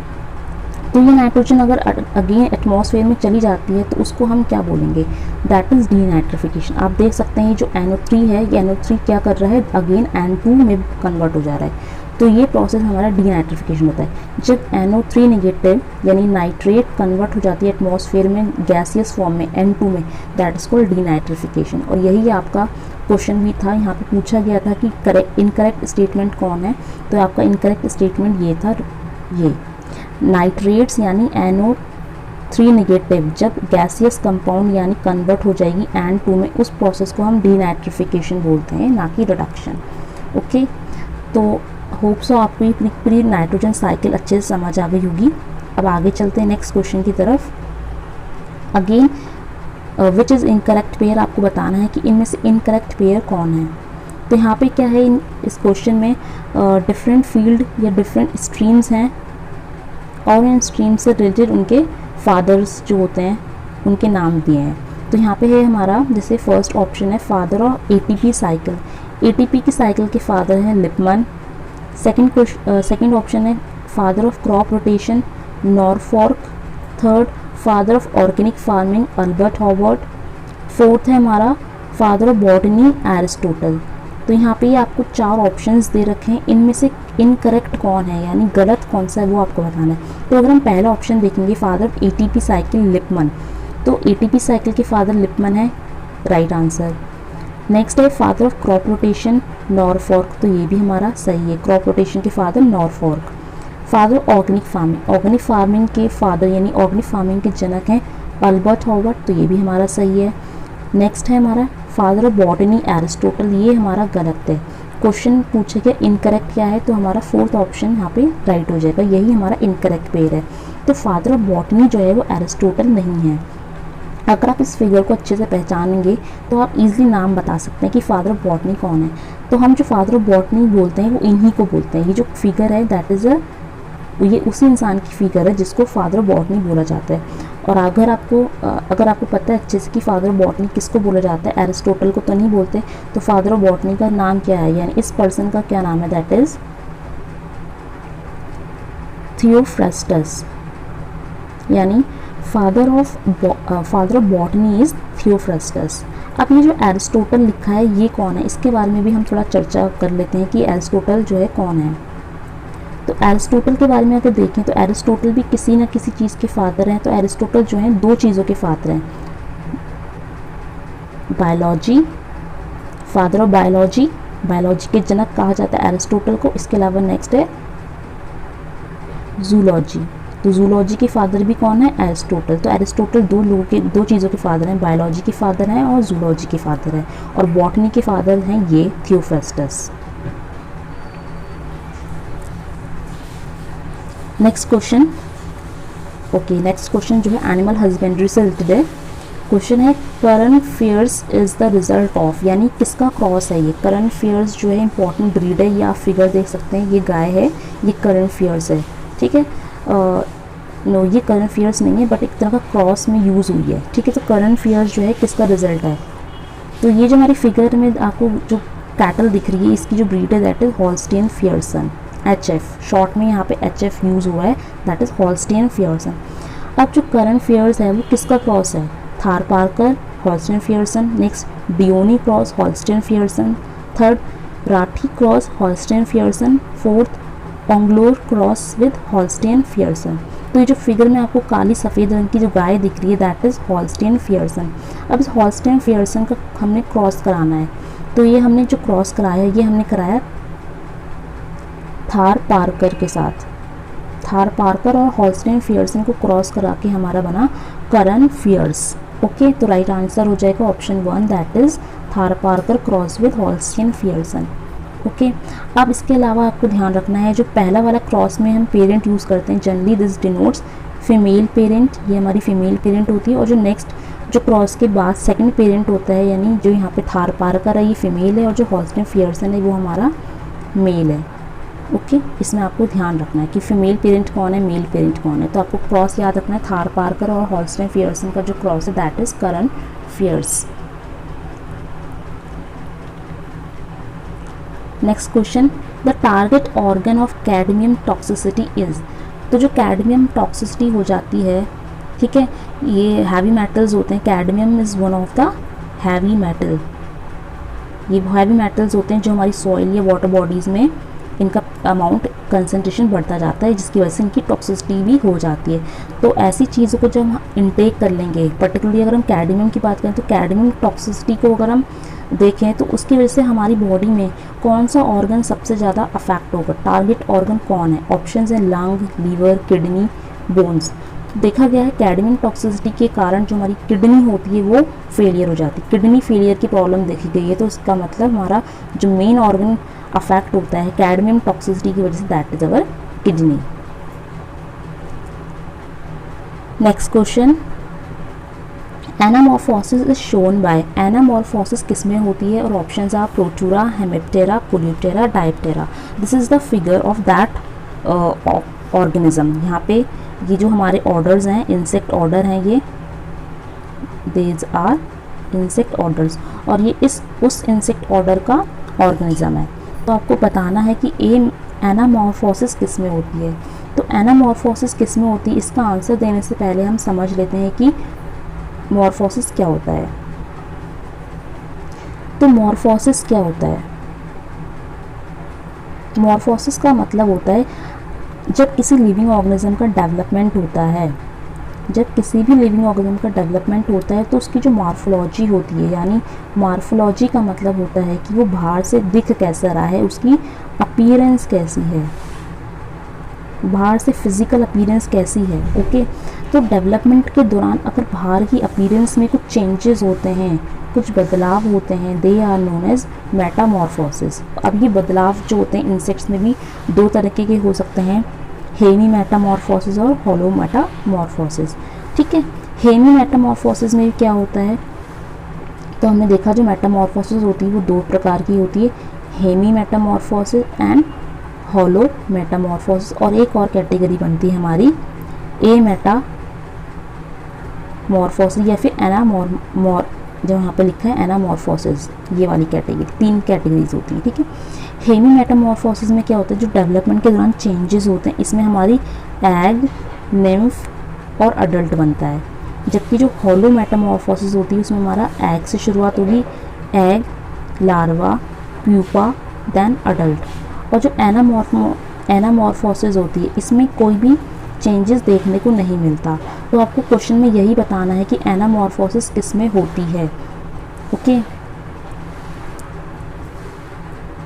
तो ये नाइट्रोजन अगर अगेन एटमॉस्फेयर में चली जाती है तो उसको हम क्या बोलेंगे, दैट इज़ डीनाइट्रिफिकेशन। आप देख सकते हैं जो NO3 है, ये NO3 क्या कर रहा है, अगेन N2 में कन्वर्ट हो जा रहा है। तो ये प्रोसेस हमारा डीनाइट्रिफिकेशन होता है। जब NO3 नेगेटिव यानी नाइट्रेट कन्वर्ट हो जाती है एटमॉस्फेयर में गैसियस फॉर्म में N2 में, दैट इज कॉल्ड डीनाइट्रिफिकेशन। और यही आपका क्वेश्चन भी था, यहाँ पे पूछा गया था कि इनकरेक्ट स्टेटमेंट कौन है, तो आपका इनकरेक्ट स्टेटमेंट ये था, ये नाइट्रेट्स यानी NO3 नेगेटिव जब गैसियस कंपाउंड यानी कन्वर्ट हो जाएगी N2 में, उस प्रोसेस को हम डीनाइट्रिफिकेशन बोलते हैं, ना कि रिडक्शन। ओके, तो होप सो आपको ये पूरी नाइट्रोजन साइकिल अच्छे से समझ आ गई होगी। अब आगे चलते हैं नेक्स्ट क्वेश्चन की तरफ। Again which is incorrect pair, आपको बताना है कि इनमें से इनकरेक्ट पेयर कौन है। तो यहाँ पे क्या है, इस क्वेश्चन में डिफरेंट फील्ड या डिफरेंट स्ट्रीम्स हैं, और इन स्ट्रीम से रिलेटेड उनके फादर्स जो होते हैं उनके नाम दिए हैं। तो यहाँ पे है हमारा, जैसे फर्स्ट ऑप्शन है father of ATP cycle. ATP की साइकिल के फादर हैं लिपमन। सेकंड ऑप्शन है father of crop rotation, Norfolk. Third father of organic farming, Albert Howard. Fourth है हमारा फादर ऑफ बॉटनी, एरिस्टोटल। तो यहाँ पे आपको 4 ऑप्शंस दे रखे हैं, इनमें से इनकरेक्ट कौन है यानी गलत कौन सा है वो आपको बताना है। तो अगर हम पहला ऑप्शन देखेंगे father of ATP cycle Lippmann, तो ATP साइकिल के फादर लिपमन है, राइट आंसर। नेक्स्ट है फादर ऑफ क्रॉप रोटेशन, नॉरफॉर्क, तो ये भी हमारा सही है, क्रॉप रोटेशन के फादर नॉरफॉर्क। फादर ऑर्गेनिक फार्मिंग के फादर यानी ऑर्गेनिक फार्मिंग के जनक हैं अल्बर्ट हॉवर्ड, तो ये भी हमारा सही है। नेक्स्ट है हमारा फादर ऑफ बॉटनी, एरिस्टोटल, ये हमारा गलत है। क्वेश्चन पूछेगा इनकरेक्ट क्या है, तो हमारा फोर्थ ऑप्शन यहाँ पे राइट हो जाएगा, यही हमारा इनकरेक्ट पेयर है। तो फादर ऑफ बॉटनी जो है वो एरिस्टोटल नहीं है। अगर आप इस फिगर को अच्छे से पहचानेंगे तो आप इजीली नाम बता सकते हैं कि फादर ऑफ बॉटनी कौन है। तो हम जो फादर ऑफ बॉटनी बोलते हैं वो इन्हीं को बोलते हैं। ये जो फिगर है दैट इज़ ये उसी इंसान की फिगर है जिसको फादर ऑफ बॉटनी बोला जाता है। और अगर आपको पता है अच्छे से कि फादर ऑफ बॉटनी किसको बोला जाता है, एरिस्टोटल को तो नहीं बोलते, तो फादर ऑफ बॉटनी का नाम क्या है यानी इस पर्सन का क्या नाम है, दैट इज थियोफ्रास्टस, यानी father of botany is Theophrastus. अब ये जो एरिस्टोटल लिखा है ये कौन है, इसके बारे में भी हम थोड़ा चर्चा कर लेते हैं कि एरिस्टोटल जो है कौन है। तो एरिस्टोटल के बारे में अगर देखें तो एरिस्टोटल भी किसी न किसी चीज़ के फादर हैं। तो एरिस्टोटल जो हैं 2 चीज़ों के फादर हैं, बायोलॉजी, फादर ऑफ बायोलॉजी के जनक कहा जाता है एरिस्टोटल को। इसके अलावा नेक्स्ट है जूलॉजी, तो जूलॉजी के फादर भी कौन है, एरिस्टोटल। तो एरिस्टोटल 2 चीज़ों के फादर हैं, बायोलॉजी के फादर हैं और जूलॉजी के फादर हैं। और बॉटनी के फादर हैं ये Theophrastus. Next question, okay next question जो है एनिमल हस्बेंड्री से रिलेटेड है। क्वेश्चन है Karan Fries is the result of, यानी किसका क्रॉस है ये। करंट फेयर्स जो है इंपॉर्टेंट ब्रीड है, ये आप फिगर देख सकते हैं, ये गाय है, ये करंट फेयर्स है, ठीक है। नो ये करंट फेयर्स नहीं है, बट एक तरह का क्रॉस में यूज़ हुई है, ठीक है। तो करंट फेयर्स जो है किसका रिजल्ट है। तो ये जो हमारी फिगर में आपको जो कैटल दिख रही है, इसकी जो ब्रीड है that is Holstein Friesian, HF short में यहाँ पे HF यूज़ हुआ है, दैट इज हॉल्स्टीन फ्रियरसन। अब जो करंट फेयर्स है वो किसका क्रॉस है। Tharparkar Holstein Friesian, next Deoni cross Holstein Friesian, third Rathi cross Holstein Friesian, fourth Ongole cross with Holstein Friesian. तो ये जो फिगर में आपको काली सफ़ेद रंग की जो गाय दिख रही है दैट इज़ हॉल्स्टीन फ्रियरसन। अब इस हॉल्स्टीन फ्रियरसन का हमने क्रॉस कराना है, तो ये हमने जो क्रॉस कराया है ये हमने कराया थार पार्कर के साथ। थार पार्कर और हॉल्स्टीन फ्रियरसन को क्रॉस करा के हमारा बना करंट फेयर्स। ओके, तो राइट आंसर हो जाएगा option 1 that is Tharparkar cross with Holstein Friesian. Okay, अब इसके अलावा आपको ध्यान रखना है जो पहला वाला क्रॉस में हम पेरेंट यूज़ करते हैं, generally this denotes female parent, ये हमारी फीमेल पेरेंट होती है। और जो नेक्स्ट जो क्रॉस के बाद सेकंड पेरेंट होता है, यानी जो यहाँ पे थार पार्कर है ये फीमेल है, और जो हॉल्स्टीन फ्रियरसन है वो हमारा मेल है। ओके, इसमें आपको ध्यान रखना है कि फीमेल पेरेंट कौन है, मेल पेरेंट कौन है। तो आपको क्रॉस याद रखना है, थार पार्कर और हॉल्स्टीन फ्रियरसन का जो क्रॉस है that is Karan Fries. Next question, the target organ of cadmium toxicity is. तो जो कैडमियम टॉक्सिसिटी हो जाती है, ठीक है, ये हैवी मेटल्स होते हैं, cadmium is one of the heavy metal. ये हैवी मेटल्स होते हैं जो हमारी सॉइल या वाटर बॉडीज़ में इनका अमाउंट कंसंट्रेशन बढ़ता जाता है, जिसकी वजह से इनकी टॉक्सिसिटी भी हो जाती है। तो ऐसी चीज़ों को जब हम इनटेक कर लेंगे, पर्टिकुलरली अगर हम कैडमियम की बात करें तो कैडमियम टॉक्सिसिटी को अगर हम देखें तो उसकी वजह से हमारी बॉडी में कौन सा ऑर्गन सबसे ज़्यादा अफेक्ट होगा, टारगेट ऑर्गन कौन है। ऑप्शंस हैं लंग, लीवर, किडनी, बोन्स। देखा गया है कैडमियम टॉक्सिसिटी के कारण जो हमारी किडनी होती है वो फेलियर हो जाती है, किडनी फेलियर की प्रॉब्लम देखी गई है। तो इसका मतलब हमारा जो मेन ऑर्गन अफेक्ट होता है कैडमियम टॉक्सिसिटी की वजह से that is our kidney. Next question, anamorphosis is shown by. Anamorphosis किसमें होती है, और options are Protura, Hemiptera, Coleoptera, Diptera. This is the figure of that organism. यहाँ पे ये जो हमारे ऑर्डर्स हैं, इंसेक्ट ऑर्डर हैं, ये दीज आर इंसेक्ट ऑर्डर्स, और ये उस इंसेक्ट ऑर्डर का ऑर्गेनिज्म है। तो आपको बताना है कि एनामॉर्फोसिस किस में होती है। तो एनामॉर्फोसिस किस में होती है, इसका आंसर देने से पहले हम समझ लेते हैं कि मॉर्फोसिस क्या होता है। तो मॉर्फोसिस क्या होता है, मॉर्फोसिस का मतलब होता है जब किसी लिविंग ऑर्गेनिज्म का डेवलपमेंट होता है, जब किसी भी लिविंग ऑर्गेनिज्म का डेवलपमेंट होता है तो उसकी जो मॉर्फोलॉजी होती है, यानी मॉर्फोलॉजी का मतलब होता है कि वो बाहर से दिख कैसा रहा है, उसकी अपीयरेंस कैसी है, बाहर से फिजिकल अपीयरेंस कैसी है। ओके, तो डेवलपमेंट के दौरान अगर बाहर की अपीयरेंस में कुछ चेंजेस होते हैं, कुछ बदलाव होते हैं, they are known as metamorphosis. अब ये बदलाव जो होते हैं इंसेक्ट्स में भी दो तरीके के हो सकते हैं, हेमी मेटामॉर्फोसिस और हॉलो मेटामॉर्फोसिस। ठीक है, हेमी मेटामॉर्फोसिस में क्या होता है, तो हमने देखा जो मेटामॉर्फोसिस होती है वो दो प्रकार की होती है, hemi metamorphosis and holo metamorphosis. और एक और कैटेगरी बनती है हमारी ए मेटामॉर्फोसिस या फिर जो यहाँ पे लिखा है एनामॉर्फोसिस, ये वाली कैटेगरी। तीन कैटेगरीज होती हैं। ठीक है, हेमी मेटामॉर्फोसिस में क्या होता है, जो डेवलपमेंट के दौरान चेंजेस होते हैं, इसमें हमारी एग, निम्फ और अडल्ट बनता है। जबकि जो हॉलो मेटामॉर्फोसिस होती है उसमें हमारा एग से शुरुआत होगी, egg, larva, pupa, then adult. और जो एनामॉर्फोसिस होती है इसमें कोई भी चेंजेस देखने को नहीं मिलता। तो आपको क्वेश्चन में यही बताना है कि एनामॉर्फोसिस किस में होती है। ओके,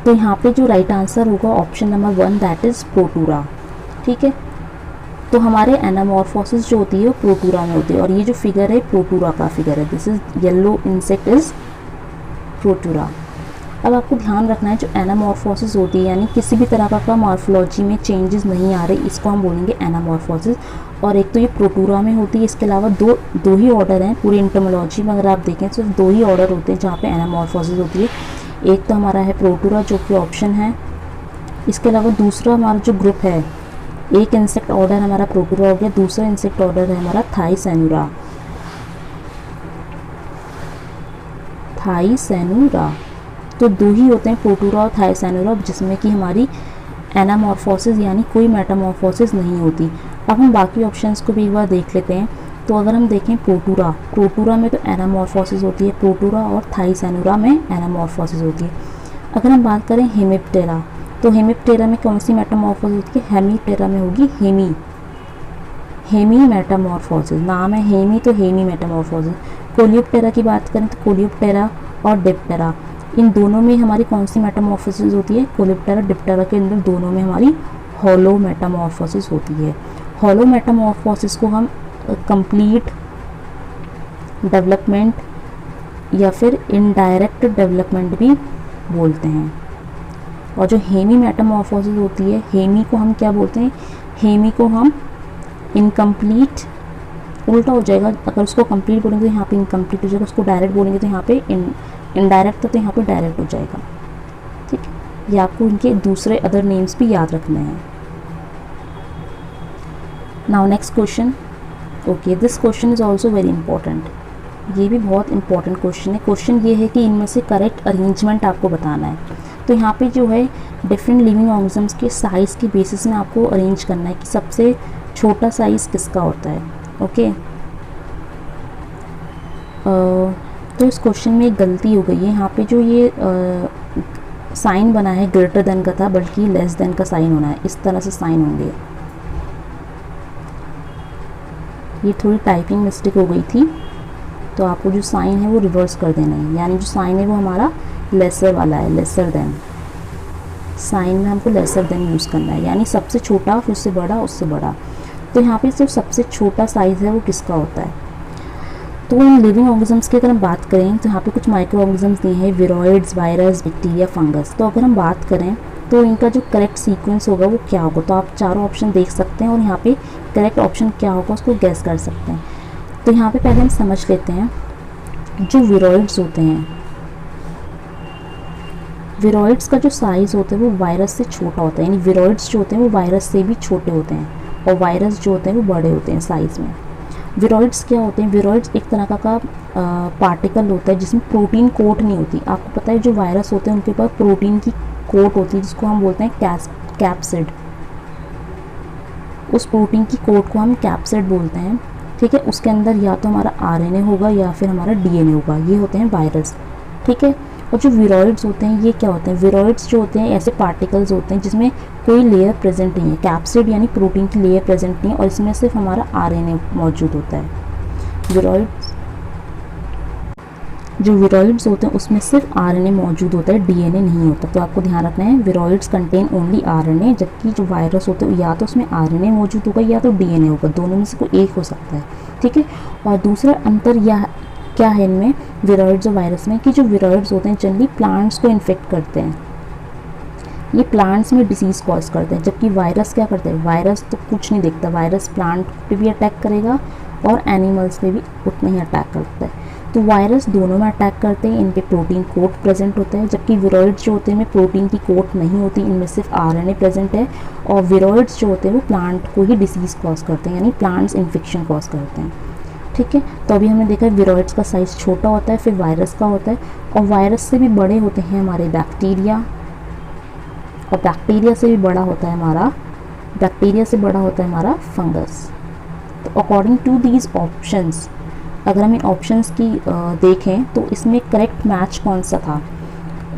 तो यहाँ पे जो राइट आंसर होगा ऑप्शन नंबर 1 दैट इज प्रोटूरा। ठीक है, तो हमारे एनामॉर्फोसिस जो होती है वो प्रोटूरा में होती है, और ये जो फिगर है प्रोटूरा का फिगर है, this is yellow insect is Protura. अब आपको ध्यान रखना है जो एनामॉर्फोसिस होती है यानी किसी भी तरह का मॉर्फोलॉजी में चेंजेस नहीं आ रहे, इसको हम बोलेंगे एनामॉर्फोसिस। और एक तो ये प्रोटूरा में होती है, इसके अलावा दो ही ऑर्डर हैं पूरी एंटोमोलॉजी में, अगर आप देखें सिर्फ 2 ही ऑर्डर होते हैं जहाँ पे एनामॉर्फोसिस होती है। एक तो हमारा है प्रोटूरा जो कि ऑप्शन है, इसके अलावा दूसरा हमारा जो ग्रुप है, एक इंसेक्ट ऑर्डर हमारा प्रोटूरा हो गया, दूसरा इंसेक्ट ऑर्डर है हमारा थाईसैनुरा। थाईसैनुरा तो 2 ही होते हैं, प्रोटूरा और थाईसैनुरा, जिसमें कि हमारी एनामॉर्फोसिस यानी कोई मेटामॉर्फोसिस नहीं होती। अब हम बाकी ऑप्शंस को भी एक बार देख लेते हैं। तो अगर हम देखें प्रोटूरा में तो एनामॉर्फोसिस होती है, प्रोटूरा और थाईसैनुरा में एनामॉर्फोसिस होती है। अगर हम बात करें हेमिप्टेरा, तो हेमिप्टेरा में कौन सी मेटामॉर्फोसिस होती है? हेमिप्टेरा में होगी हेमी मेटामॉर्फोसिस, नाम है हेमी तो हेमी मेटामॉर्फोसिस। कोलियोप्टेरा की बात करें तो कोलियोप्टेरा और डिप्टेरा, इन दोनों में हमारी कौन सी मेटामॉर्फोसिस होती है? कोलियोप्टेरा डिप्टेरा के अंदर दोनों में हमारी हॉलो मेटामॉर्फोसिस होती है। हॉलो मेटामॉर्फोसिस को हम कंप्लीट डेवलपमेंट या फिर इनडायरेक्ट डेवलपमेंट भी बोलते हैं। और जो हेमी मेटामॉर्फोसिस होती है, हेमी को हम क्या बोलते हैं? हेमी को हम इनकम्प्लीट, उल्टा हो जाएगा, अगर उसको कंप्लीट बोलेंगे तो यहाँ पे इनकम्प्लीट हो जाएगा, उसको डायरेक्ट बोलेंगे तो यहाँ पे इनडायरेक्ट तो यहाँ पे डायरेक्ट हो जाएगा। ठीक है, ये आपको इनके दूसरे अदर नेम्स भी याद रखने हैं। Now next question. Okay, this question is also very important, ये भी बहुत इंपॉर्टेंट क्वेश्चन है। क्वेश्चन ये है कि इनमें से करेक्ट अरेंजमेंट आपको बताना है। तो यहाँ पे जो है डिफरेंट लिविंग ऑर्गेनिजम्स के साइज़ के बेसिस में आपको अरेंज करना है कि सबसे छोटा साइज़ किसका होता है। ओके, तो इस क्वेश्चन में एक गलती हो गई है। यहाँ पे जो ये साइन बना है ग्रेटर देन का था, बल्कि लेस देन का साइन होना है, इस तरह से साइन होंगे। ये थोड़ी टाइपिंग मिस्टेक हो गई थी, तो आपको जो साइन है वो रिवर्स कर देना है, यानी जो साइन है वो हमारा लेसर वाला है, लेसर देन। साइन में हमको लेसर देन यूज़ करना है, यानी सबसे छोटा फिर उससे बड़ा उससे बड़ा। तो यहाँ पे सिर्फ सबसे छोटा साइज़ है वो किसका होता है? तो इन लिविंग ऑर्गेनिजम्स की अगर हम बात करें तो यहाँ पे कुछ माइक्रो ऑर्गेनिजम्स दिए हैं, विरोइड्स, वायरस, बैक्टीरिया, फंगस। तो अगर हम बात करें तो इनका जो करेक्ट सीक्वेंस होगा वो क्या होगा? तो आप चारों ऑप्शन देख सकते हैं और यहाँ पे करेक्ट ऑप्शन क्या होगा उसको गैस कर सकते हैं। तो यहाँ पे पहले हम समझ लेते हैं, जो विरोइड्स होते हैं, विरोइड्स का जो साइज़ होता है वो वायरस से छोटा होता है, यानी विरोइड्स जो होते हैं वो वायरस से भी छोटे होते हैं, और वायरस जो होते हैं वो बड़े होते हैं साइज़ में। विरोइड्स क्या होते हैं? विरोइड्स एक तरह का पार्टिकल होता है जिसमें प्रोटीन कोट नहीं होती। आपको पता है जो वायरस होते हैं उनके पास प्रोटीन की कोट होती है, जिसको हम बोलते हैं कैप्सिड। उस प्रोटीन की कोट को हम कैप्सिड बोलते हैं। ठीक है, उसके अंदर या तो हमारा आरएनए होगा या फिर हमारा डीएनए होगा, ये होते हैं वायरस। ठीक है, और जो विरोइड्स होते हैं ये क्या होते हैं? विरोइड्स जो होते हैं ऐसे पार्टिकल्स होते हैं जिसमें कोई लेयर प्रेजेंट नहीं है, कैप्सिड यानी प्रोटीन की लेयर प्रेजेंट नहीं है, और इसमें सिर्फ हमारा आरएनए मौजूद होता है। विरोइड्स, जो विरोइड्स होते हैं उसमें सिर्फ आरएनए मौजूद होता है, डीएनए नहीं होता। तो आपको ध्यान रखना है, विरोइड्स कंटेन ओनली आरएनए, जबकि जो वायरस होते हैं या तो उसमें आरएनए मौजूद होगा या तो डीएनए होगा, दोनों में से कोई एक हो सकता है। ठीक है, और दूसरा अंतर यह क्या है इनमें विरोइड्स और वायरस में, कि जो विरोइड्स होते हैं जनरली प्लांट्स को इन्फेक्ट करते हैं, ये प्लांट्स में डिसीज़ कॉज करते हैं, जबकि वायरस क्या करते हैं? वायरस तो कुछ नहीं देखता, वायरस प्लांट पे भी अटैक करेगा और एनिमल्स पे भी उतना ही अटैक करता है। तो वायरस दोनों में अटैक करते हैं, इन पे प्रोटीन कोट प्रेजेंट होता है, जबकि विरोइड्स जो होते हैं इनमें प्रोटीन की कोट नहीं होती, इनमें सिर्फ आरएनए प्रेजेंट है, और विरोइड्स जो होते हैं वो प्लांट को ही डिसीज़ कॉज करते हैं, यानी प्लांट्स इन्फेक्शन कॉज करते हैं। ठीक है, तो अभी हमने देखा विरोइड्स का साइज़ छोटा होता है, फिर वायरस का होता है, और वायरस से भी बड़े होते हैं हमारे बैक्टीरिया, और बैक्टीरिया से भी बड़ा होता है हमारा फंगस। तो अकॉर्डिंग टू दीज ऑप्शंस, अगर हम इन ऑप्शंस की देखें तो इसमें करेक्ट मैच कौन सा था?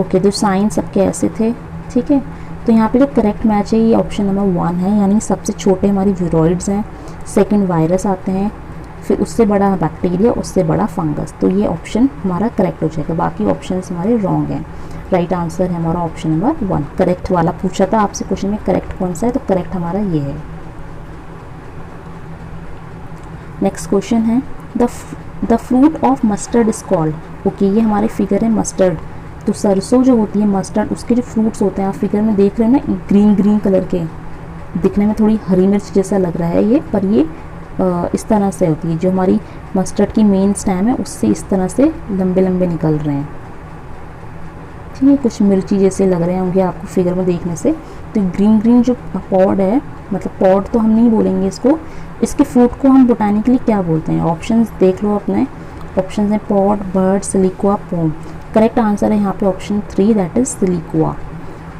ओके, तो साइन सबके ऐसे थे। ठीक है, तो यहाँ पे जो करेक्ट मैच है ये ऑप्शन नंबर 1 है, यानी सबसे छोटे हमारी विरोइड्स हैं, सेकंड वायरस आते हैं, फिर उससे बड़ा बैक्टीरिया, उससे बड़ा फंगस। तो ये ऑप्शन हमारा करेक्ट हो जाएगा, बाकी ऑप्शंस हमारे रॉन्ग हैं। राइट आंसर है हमारा ऑप्शन नंबर 1। करेक्ट वाला पूछा था आपसे क्वेश्चन में, करेक्ट कौन सा है? तो करेक्ट हमारा ये है। नेक्स्ट क्वेश्चन है the fruit of mustard is called. Okay, ये हमारे फिगर है मस्टर्ड, तो सरसों जो होती है मस्टर्ड, उसके जो फ्रूट्स होते हैं आप फिगर में देख रहे हैं ना, ग्रीन ग्रीन कलर के, दिखने में थोड़ी हरी मिर्च जैसा लग रहा है ये, पर ये इस तरह से होती है। जो हमारी मस्टर्ड की मेन स्टेम है उससे इस तरह से लंबे लंबे निकल रहे हैं, ठीक है, कुछ मिर्ची जैसे लग रहे होंगे आपको फिगर में देखने से। तो ग्रीन ग्रीन जो पॉड है, मतलब पॉड तो हम नहीं बोलेंगे इसको, इसके फ्रूट को हम बोटानिकली क्या बोलते हैं? ऑप्शंस देख लो अपने, ऑप्शन है pod, bird, siliqua, pome. Correct answer है यहाँ पे ऑप्शन 3, दैट इज सिलिक्वा।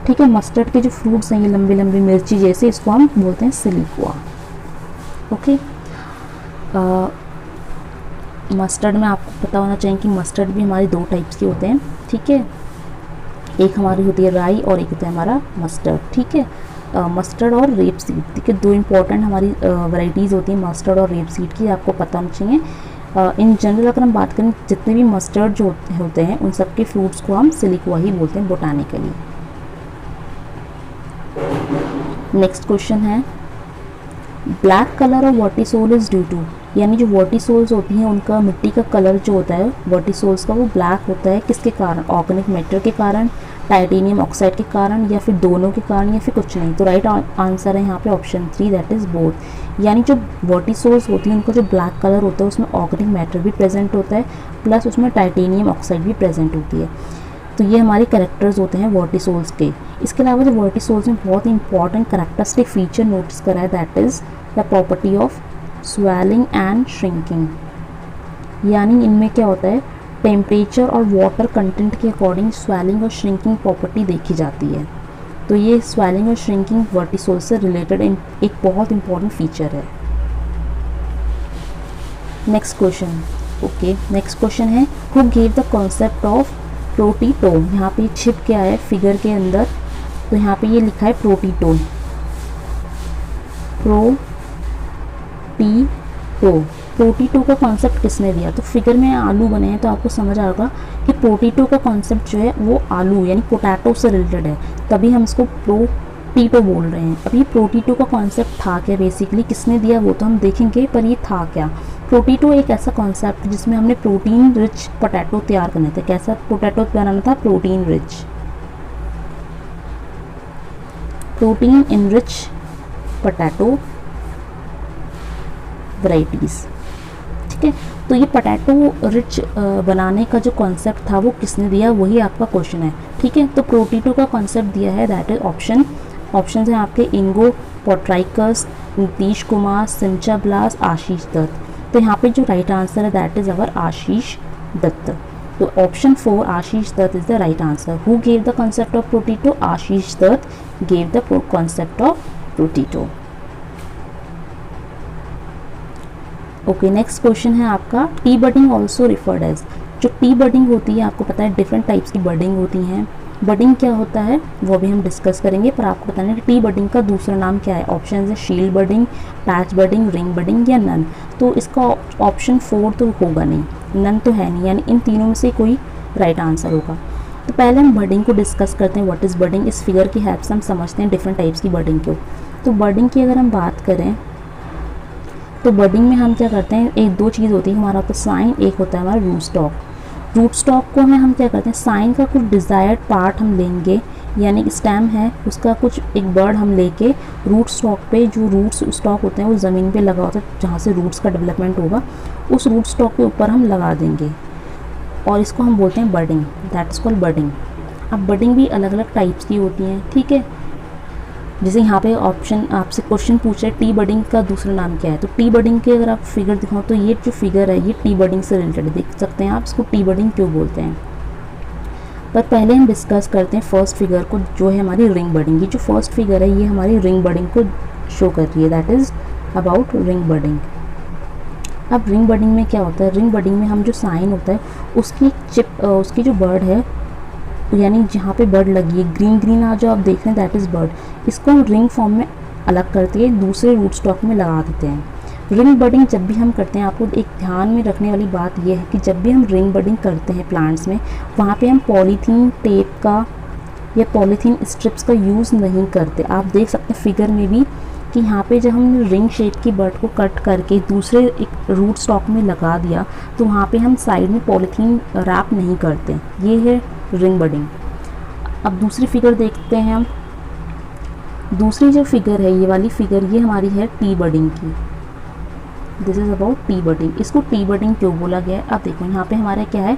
ठीक है, मस्टर्ड के जो फ्रूट्स हैं ये लंबी लंबी मिर्ची जैसे, इसको हम बोलते हैं सिलिक्वा। ओके, मस्टर्ड में आपको पता होना चाहिए कि मस्टर्ड भी हमारे 2 टाइप्स के होते हैं, ठीक है। एक हमारी होती है राई और एक होता है हमारा मस्टर्ड, ठीक है। मस्टर्ड और रेप सीड, ठीक है, 2 इंपॉर्टेंट हमारी वैरायटीज़ होती हैं मस्टर्ड और रेप सीड की, आपको पता होना चाहिए। इन जनरल अगर हम बात करें, जितने भी मस्टर्ड जो होते हैं उन सब के फ्रूट्स को हम सिलिक्वा ही बोलते हैं बोटानिकली। नेक्स्ट क्वेश्चन है, black colour of vertisol is due to, यानी जो वर्टिसोल्स होती हैं उनका मिट्टी का कलर जो होता है वर्टिसोल्स का वो ब्लैक होता है, किसके कारण? ऑर्गेनिक मैटर के कारण, टाइटेनियम ऑक्साइड के कारण, या फिर दोनों के कारण, या फिर कुछ नहीं। तो राइट आंसर है यहाँ पे ऑप्शन 3, दैट इज बोथ। यानी जो वर्टिसोल्स होती हैं उनका जो ब्लैक कलर होता है उसमें ऑर्गेनिक मैटर भी प्रेजेंट होता है, प्लस उसमें टाइटेनियम ऑक्साइड भी प्रेजेंट होती है। तो ये हमारे करेक्टर्स होते हैं वर्टिसोल्स के। इसके अलावा जो वर्टिसोल्स में बहुत ही इंपॉर्टेंट करेक्टरिस्टिक फीचर नोटिस करा है, that is the property of swelling and shrinking. यानी इनमें क्या होता है, टेम्परेचर और वाटर कंटेंट के अकॉर्डिंग स्वेलिंग और श्रिंकिंग प्रॉपर्टी देखी जाती है। तो ये स्वेलिंग और श्रिंकिंग वर्टिसोल से रिलेटेड एक बहुत इंपॉर्टेंट फीचर है। Next question, okay, next question है, who gave the concept of protato. यहाँ पे छिप क्या है फिगर के अंदर, तो यहाँ पे ये लिखा है प्रोटीटोम, प्रोटीटो का कॉन्सेप्ट किसने दिया? तो फिगर में आलू बने हैं तो आपको समझ आएगा कि प्रोटीटो का कॉन्सेप्ट जो है वो आलू यानी पोटैटो से रिलेटेड है, तभी हम इसको प्रोटीटो बोल रहे हैं। अब ये प्रोटीटो का कॉन्सेप्ट था क्या, बेसिकली किसने दिया वो तो हम देखेंगे, पर ये था क्या? प्रोटीटो एक ऐसा कॉन्सेप्ट जिसमें हमने प्रोटीन रिच पोटैटो तैयार करने थे। कैसा पोटैटो बनाना था? Protein rich, protein enrich potato varieties, ठीक है। तो ये पोटैटो रिच बनाने का जो कॉन्सेप्ट था वो किसने दिया, वही आपका क्वेश्चन है, ठीक है। तो प्रोटीटो का कॉन्सेप्ट दिया है, दैट इज ऑप्शन हैं आपके इंगो पोट्राइकस, नीतीश कुमार, सिंचा ब्लास, आशीष दत्त। तो यहाँ पे जो राइट आंसर है that is our Ashish Datta. तो option 4 Ashish Datta is the right answer. Who gave the concept of protato? Ashish Datta gave the concept of protato. Okay, next question है आपका, tea budding also referred as. जो टी बडिंग होती है आपको पता है डिफरेंट टाइप्स की बडिंग होती हैं। बडिंग क्या होता है वो भी हम डिस्कस करेंगे, पर आपको बताना है कि टी बडिंग का दूसरा नाम क्या है। ऑप्शन है shield budding, patch budding, ring budding या नन। तो इसका ऑप्शन 4 तो होगा नहीं, नन तो है नहीं, यानी इन तीनों में से कोई राइट आंसर होगा। तो पहले हम बडिंग को डिस्कस करते हैं, व्हाट इज़ बडिंग। इस फिगर की हेल्प से हम समझते हैं डिफरेंट टाइप्स की बडिंग को। तो बडिंग की अगर हम बात करें तो बडिंग में हम क्या करते हैं, एक दो चीज़ होती है, हमारा होता है साइन, एक होता है हमारा रूट स्टॉक। रूट स्टॉक को हम क्या करते हैं, साइन का कुछ डिज़ायर्ड पार्ट हम लेंगे, यानी स्टेम है उसका कुछ एक बर्ड हम लेके रूट स्टॉक पे, जो रूट्स स्टॉक होते हैं वो ज़मीन पे लगा होता है जहाँ से रूट्स का डेवलपमेंट होगा, उस रूट स्टॉक के ऊपर हम लगा देंगे और इसको हम बोलते हैं budding, that is called budding. अब बडिंग भी अलग अलग टाइप्स की होती हैं, ठीक है। जैसे यहाँ पे ऑप्शन आपसे क्वेश्चन पूछ रहे टी बडिंग का दूसरा नाम क्या है, तो टी बडिंग के अगर आप फिगर दिखाओ तो ये जो फिगर है ये टी बडिंग से रिलेटेड देख सकते हैं आप, इसको टी बडिंग क्यों बोलते हैं। पर पहले हम डिस्कस करते हैं फर्स्ट फिगर को, जो है हमारी रिंग बडिंग। ये जो फर्स्ट फिगर है ये हमारी रिंग बडिंग को शो कर रही है, that is about ring budding. अब रिंग बडिंग में क्या होता है, रिंग बडिंग में हम जो साइन होता है उसकी चिप, उसकी जो बर्ड है, यानी जहाँ पे बर्ड लगी है ग्रीन ग्रीन जो आप देख रहे हैं दैट इज़ बर्ड, इसको हम रिंग फॉर्म में अलग करते हैं, दूसरे रूट स्टॉक में लगा देते हैं। रिंग बडिंग जब भी हम करते हैं, आपको एक ध्यान में रखने वाली बात यह है कि जब भी हम रिंग बडिंग करते हैं प्लांट्स में, वहाँ पे हम पॉलीथीन टेप का या पॉलीथीन स्ट्रिप्स का यूज़ नहीं करते। आप देख सकते हैं फिगर में भी कि यहाँ पे जब हमने रिंग शेप की बर्ड को कट करके दूसरे एक रूट स्टॉक में लगा दिया, तो वहाँ पे हम साइड में पॉलीथीन रैप नहीं करते। ये है रिंग बडिंग। अब दूसरी फिगर देखते हैं हम। दूसरी जो फिगर है, ये वाली फिगर, ये हमारी है टी बडिंग की। This is about T budding. इसको टी बडिंग क्यों बोला गया है? अब देखो यहाँ पे हमारा क्या है,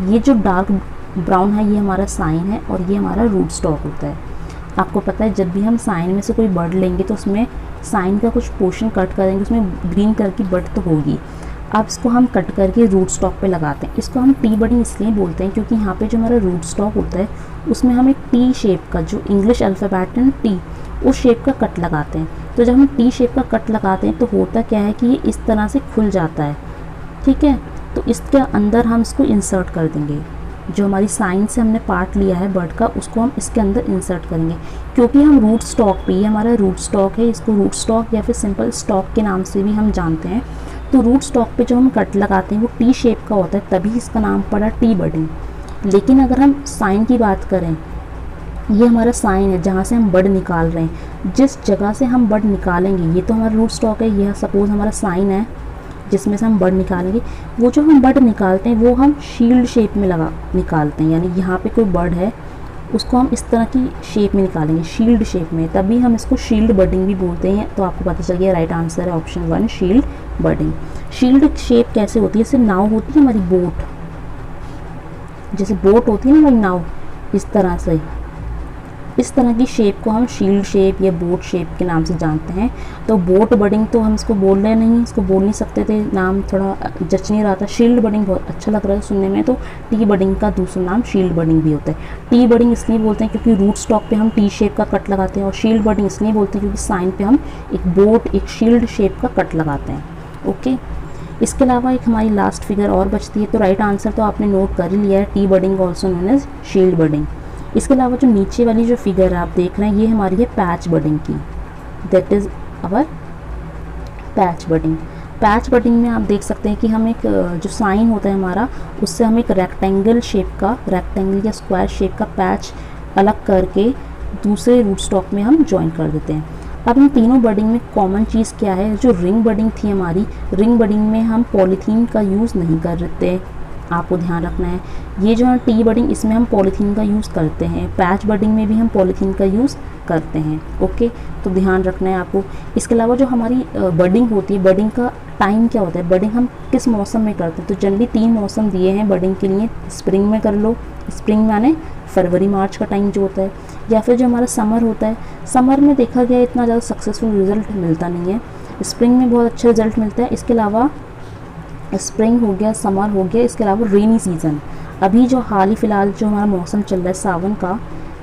ये जो डार्क ब्राउन है ये हमारा साइन है और ये हमारा रूट स्टॉक होता है। आपको पता है जब भी हम साइन में से कोई बर्ड लेंगे तो उसमें साइन का कुछ पोर्शन कट करेंगे, उसमें ग्रीन कलर की बर्ड तो होगी। अब इसको हम कट करके रूट स्टॉक पे लगाते हैं। इसको हम टी बडिंग इसलिए बोलते हैं क्योंकि यहाँ पे जो हमारा रूट स्टॉक होता है उसमें हम एक टी शेप का, जो इंग्लिश अल्फ़ाबेट है टी, उस शेप का कट लगाते हैं। तो जब हम टी शेप का कट लगाते हैं तो होता क्या है कि ये इस तरह से खुल जाता है, ठीक है। तो इसके अंदर हम इसको इंसर्ट कर देंगे। जो हमारी साइन से हमने पार्ट लिया है बर्ड का, उसको हम इसके अंदर इंसर्ट करेंगे। क्योंकि हम रूट स्टॉक पे, ये हमारा रूट स्टॉक है, इसको रूट स्टॉक या फिर सिंपल स्टॉक के नाम से भी हम जानते हैं। तो रूट स्टॉक पे जो हम कट लगाते हैं वो टी शेप का होता है, तभी इसका नाम पड़ा टी बडिंग। लेकिन अगर हम साइन की बात करें, ये हमारा साइन है जहाँ से हम बर्ड निकाल रहे हैं, जिस जगह से हम बर्ड निकालेंगे, ये तो हमारा रूट स्टॉक है, यह सपोज हमारा साइन है जिसमें से हम बर्ड निकालेंगे। वो जो हम बर्ड निकालते हैं वो हम शील्ड शेप में निकालते हैं, यानी यहाँ पे कोई बर्ड है उसको हम इस तरह की शेप में निकालेंगे, शील्ड शेप में, तभी हम इसको शील्ड बडिंग भी बोलते हैं। तो आपको पता चल गया राइट आंसर है option 1, shield budding. Shield shape कैसे होती है? जैसे नाव होती है हमारी बोट, जैसे बोट होती है ना हमारी नाव, इस तरह से, इस तरह की शेप को हम शील्ड शेप या बोट शेप के नाम से जानते हैं। तो बोट बडिंग तो हम इसको बोल रहे नहीं, इसको बोल नहीं सकते थे, नाम थोड़ा जच नहीं रहा था। शील्ड बडिंग बहुत अच्छा लग रहा है सुनने में, तो टी बडिंग का दूसरा नाम शील्ड बडिंग भी होता है। टी बडिंग इसलिए बोलते हैं क्योंकि रूट स्टॉक पे हम टी शेप का कट लगाते हैं, और शील्ड बडिंग इसलिए बोलते हैं क्योंकि साइन पे हम एक बोट, एक शील्ड शेप का कट लगाते हैं। ओके, इसके अलावा एक हमारी लास्ट फिगर और बचती है। तो राइट आंसर तो आपने नोट कर ही लिया है, T budding also known as shield budding. इसके अलावा जो नीचे वाली जो फिगर है आप देख रहे हैं, ये हमारी है पैच बडिंग की। That is our patch budding. Patch budding में आप देख सकते हैं कि हम एक जो साइन होता है हमारा, उससे हम एक रेक्टेंगल शेप का, रेक्टेंगल या स्क्वायर शेप का पैच अलग करके दूसरे रूट स्टॉक में हम ज्वाइन कर देते हैं। अब इन तीनों बडिंग में कॉमन चीज़ क्या है? जो रिंग बडिंग थी हमारी, रिंग बडिंग में हम पॉलीथीन का यूज़ नहीं करते, आपको ध्यान रखना है। ये जो है टी बडिंग, इसमें हम पॉलीथीन का यूज़ करते हैं। पैच बडिंग में भी हम पॉलीथीन का यूज़ करते हैं। ओके, तो ध्यान रखना है आपको। इसके अलावा जो हमारी बडिंग होती है, बडिंग का टाइम क्या होता है, बडिंग हम किस मौसम में करते हैं? तो जनरली 3 मौसम दिए हैं बडिंग के लिए। स्प्रिंग में कर लो, स्प्रिंग माने फरवरी मार्च का टाइम जो होता है, या फिर जो हमारा समर होता है, समर में देखा गया इतना ज़्यादा सक्सेसफुल रिजल्ट मिलता नहीं है, स्प्रिंग में बहुत अच्छा रिजल्ट मिलता है। इसके अलावा स्प्रिंग हो गया, समर हो गया। इसके अलावा रेनी सीज़न, अभी जो हाल ही फ़िलहाल जो हमारा मौसम चल रहा है सावन का,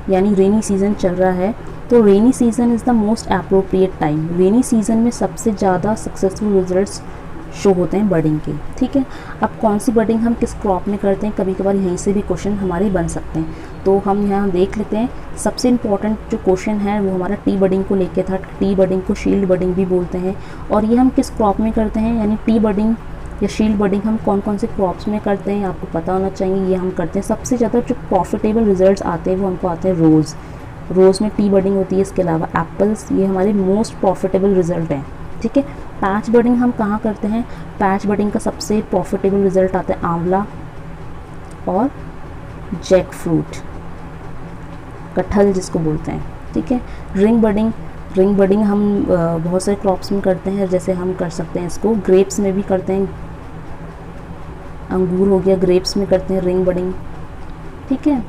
यानी रेनी सीज़न चल रहा है, तो rainy season is the most appropriate time. Rainy season में सबसे ज़्यादा सक्सेसफुल रिजल्ट्स शो होते हैं बडिंग के, ठीक है। अब कौन सी बडिंग हम किस क्रॉप में करते हैं, कभी कभार यहीं से भी क्वेश्चन हमारे बन सकते हैं। तो हम यहाँ देख लेते हैं। सबसे इम्पॉर्टेंट जो क्वेश्चन है वो हमारा टी बडिंग को लेके था। टी बडिंग को शील्ड बडिंग भी बोलते हैं, और ये हम किस क्रॉप में करते हैं, यानी टी बडिंग या शील्ड बडिंग हम कौन कौन से क्रॉप्स में करते हैं, आपको पता होना चाहिए। ये हम करते हैं, सबसे ज़्यादा जो प्रॉफिटेबल रिजल्ट्स आते हैं वो हमको आते हैं रोज़ में टी बडिंग होती है। इसके अलावा एप्पल्स, ये हमारे मोस्ट प्रॉफिटेबल रिजल्ट हैं, ठीक है। पैच बडिंग हम कहाँ करते हैं? पैच बडिंग का सबसे प्रॉफिटेबल रिजल्ट आता है आंवला और जैक फ्रूट, कटहल जिसको बोलते हैं, ठीक है। रिंग बडिंग हम बहुत सारे क्रॉप्स में करते हैं, जैसे हम कर सकते हैं इसको ग्रेप्स में भी करते हैं, अंगूर हो गया, ग्रेप्स में करते हैं रिंग बडिंग, ठीक है।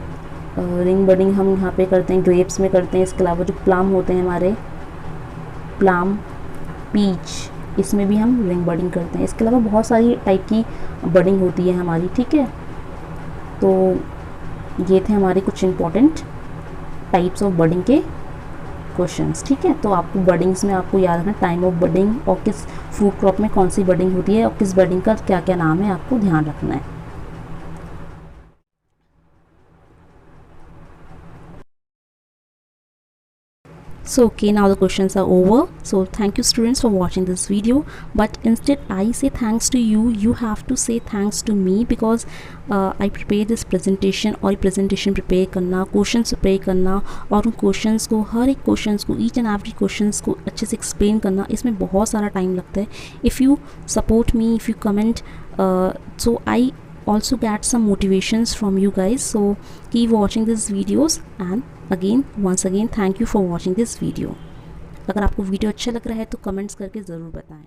रिंग बडिंग हम यहाँ पे करते हैं, ग्रेप्स में करते हैं। इसके अलावा जो प्लम होते हैं हमारे, प्लम, पीच, इसमें भी हम रिंग बडिंग करते हैं। इसके अलावा बहुत सारी टाइप की बडिंग होती है हमारी, ठीक है। तो ये थे हमारे कुछ इम्पोर्टेंट टाइप्स ऑफ बडिंग के क्वेश्चंस, ठीक है। तो आपको बडिंग्स में आपको याद रखना टाइम ऑफ बडिंग और किस फ्रूट क्रॉप में कौन सी बडिंग होती है और किस बडिंग का क्या क्या नाम है, आपको ध्यान रखना है। So okay, now the questions are over. So thank you students for watching this video, but instead I say thanks to you. You have to say thanks to me because I prepare this presentation, और presentation prepare करना, questions prepare करना, और उन questions को, हर एक questions को, each and every questions को अच्छे से explain करना, इसमें बहुत सारा time लगता है। If you support me, if you comment, so I also get some motivations from you guys. So keep watching these videos, and again once again thank you for watching this video. अगर आपको video अच्छा लग रहा है तो comments करके ज़रूर बताएं।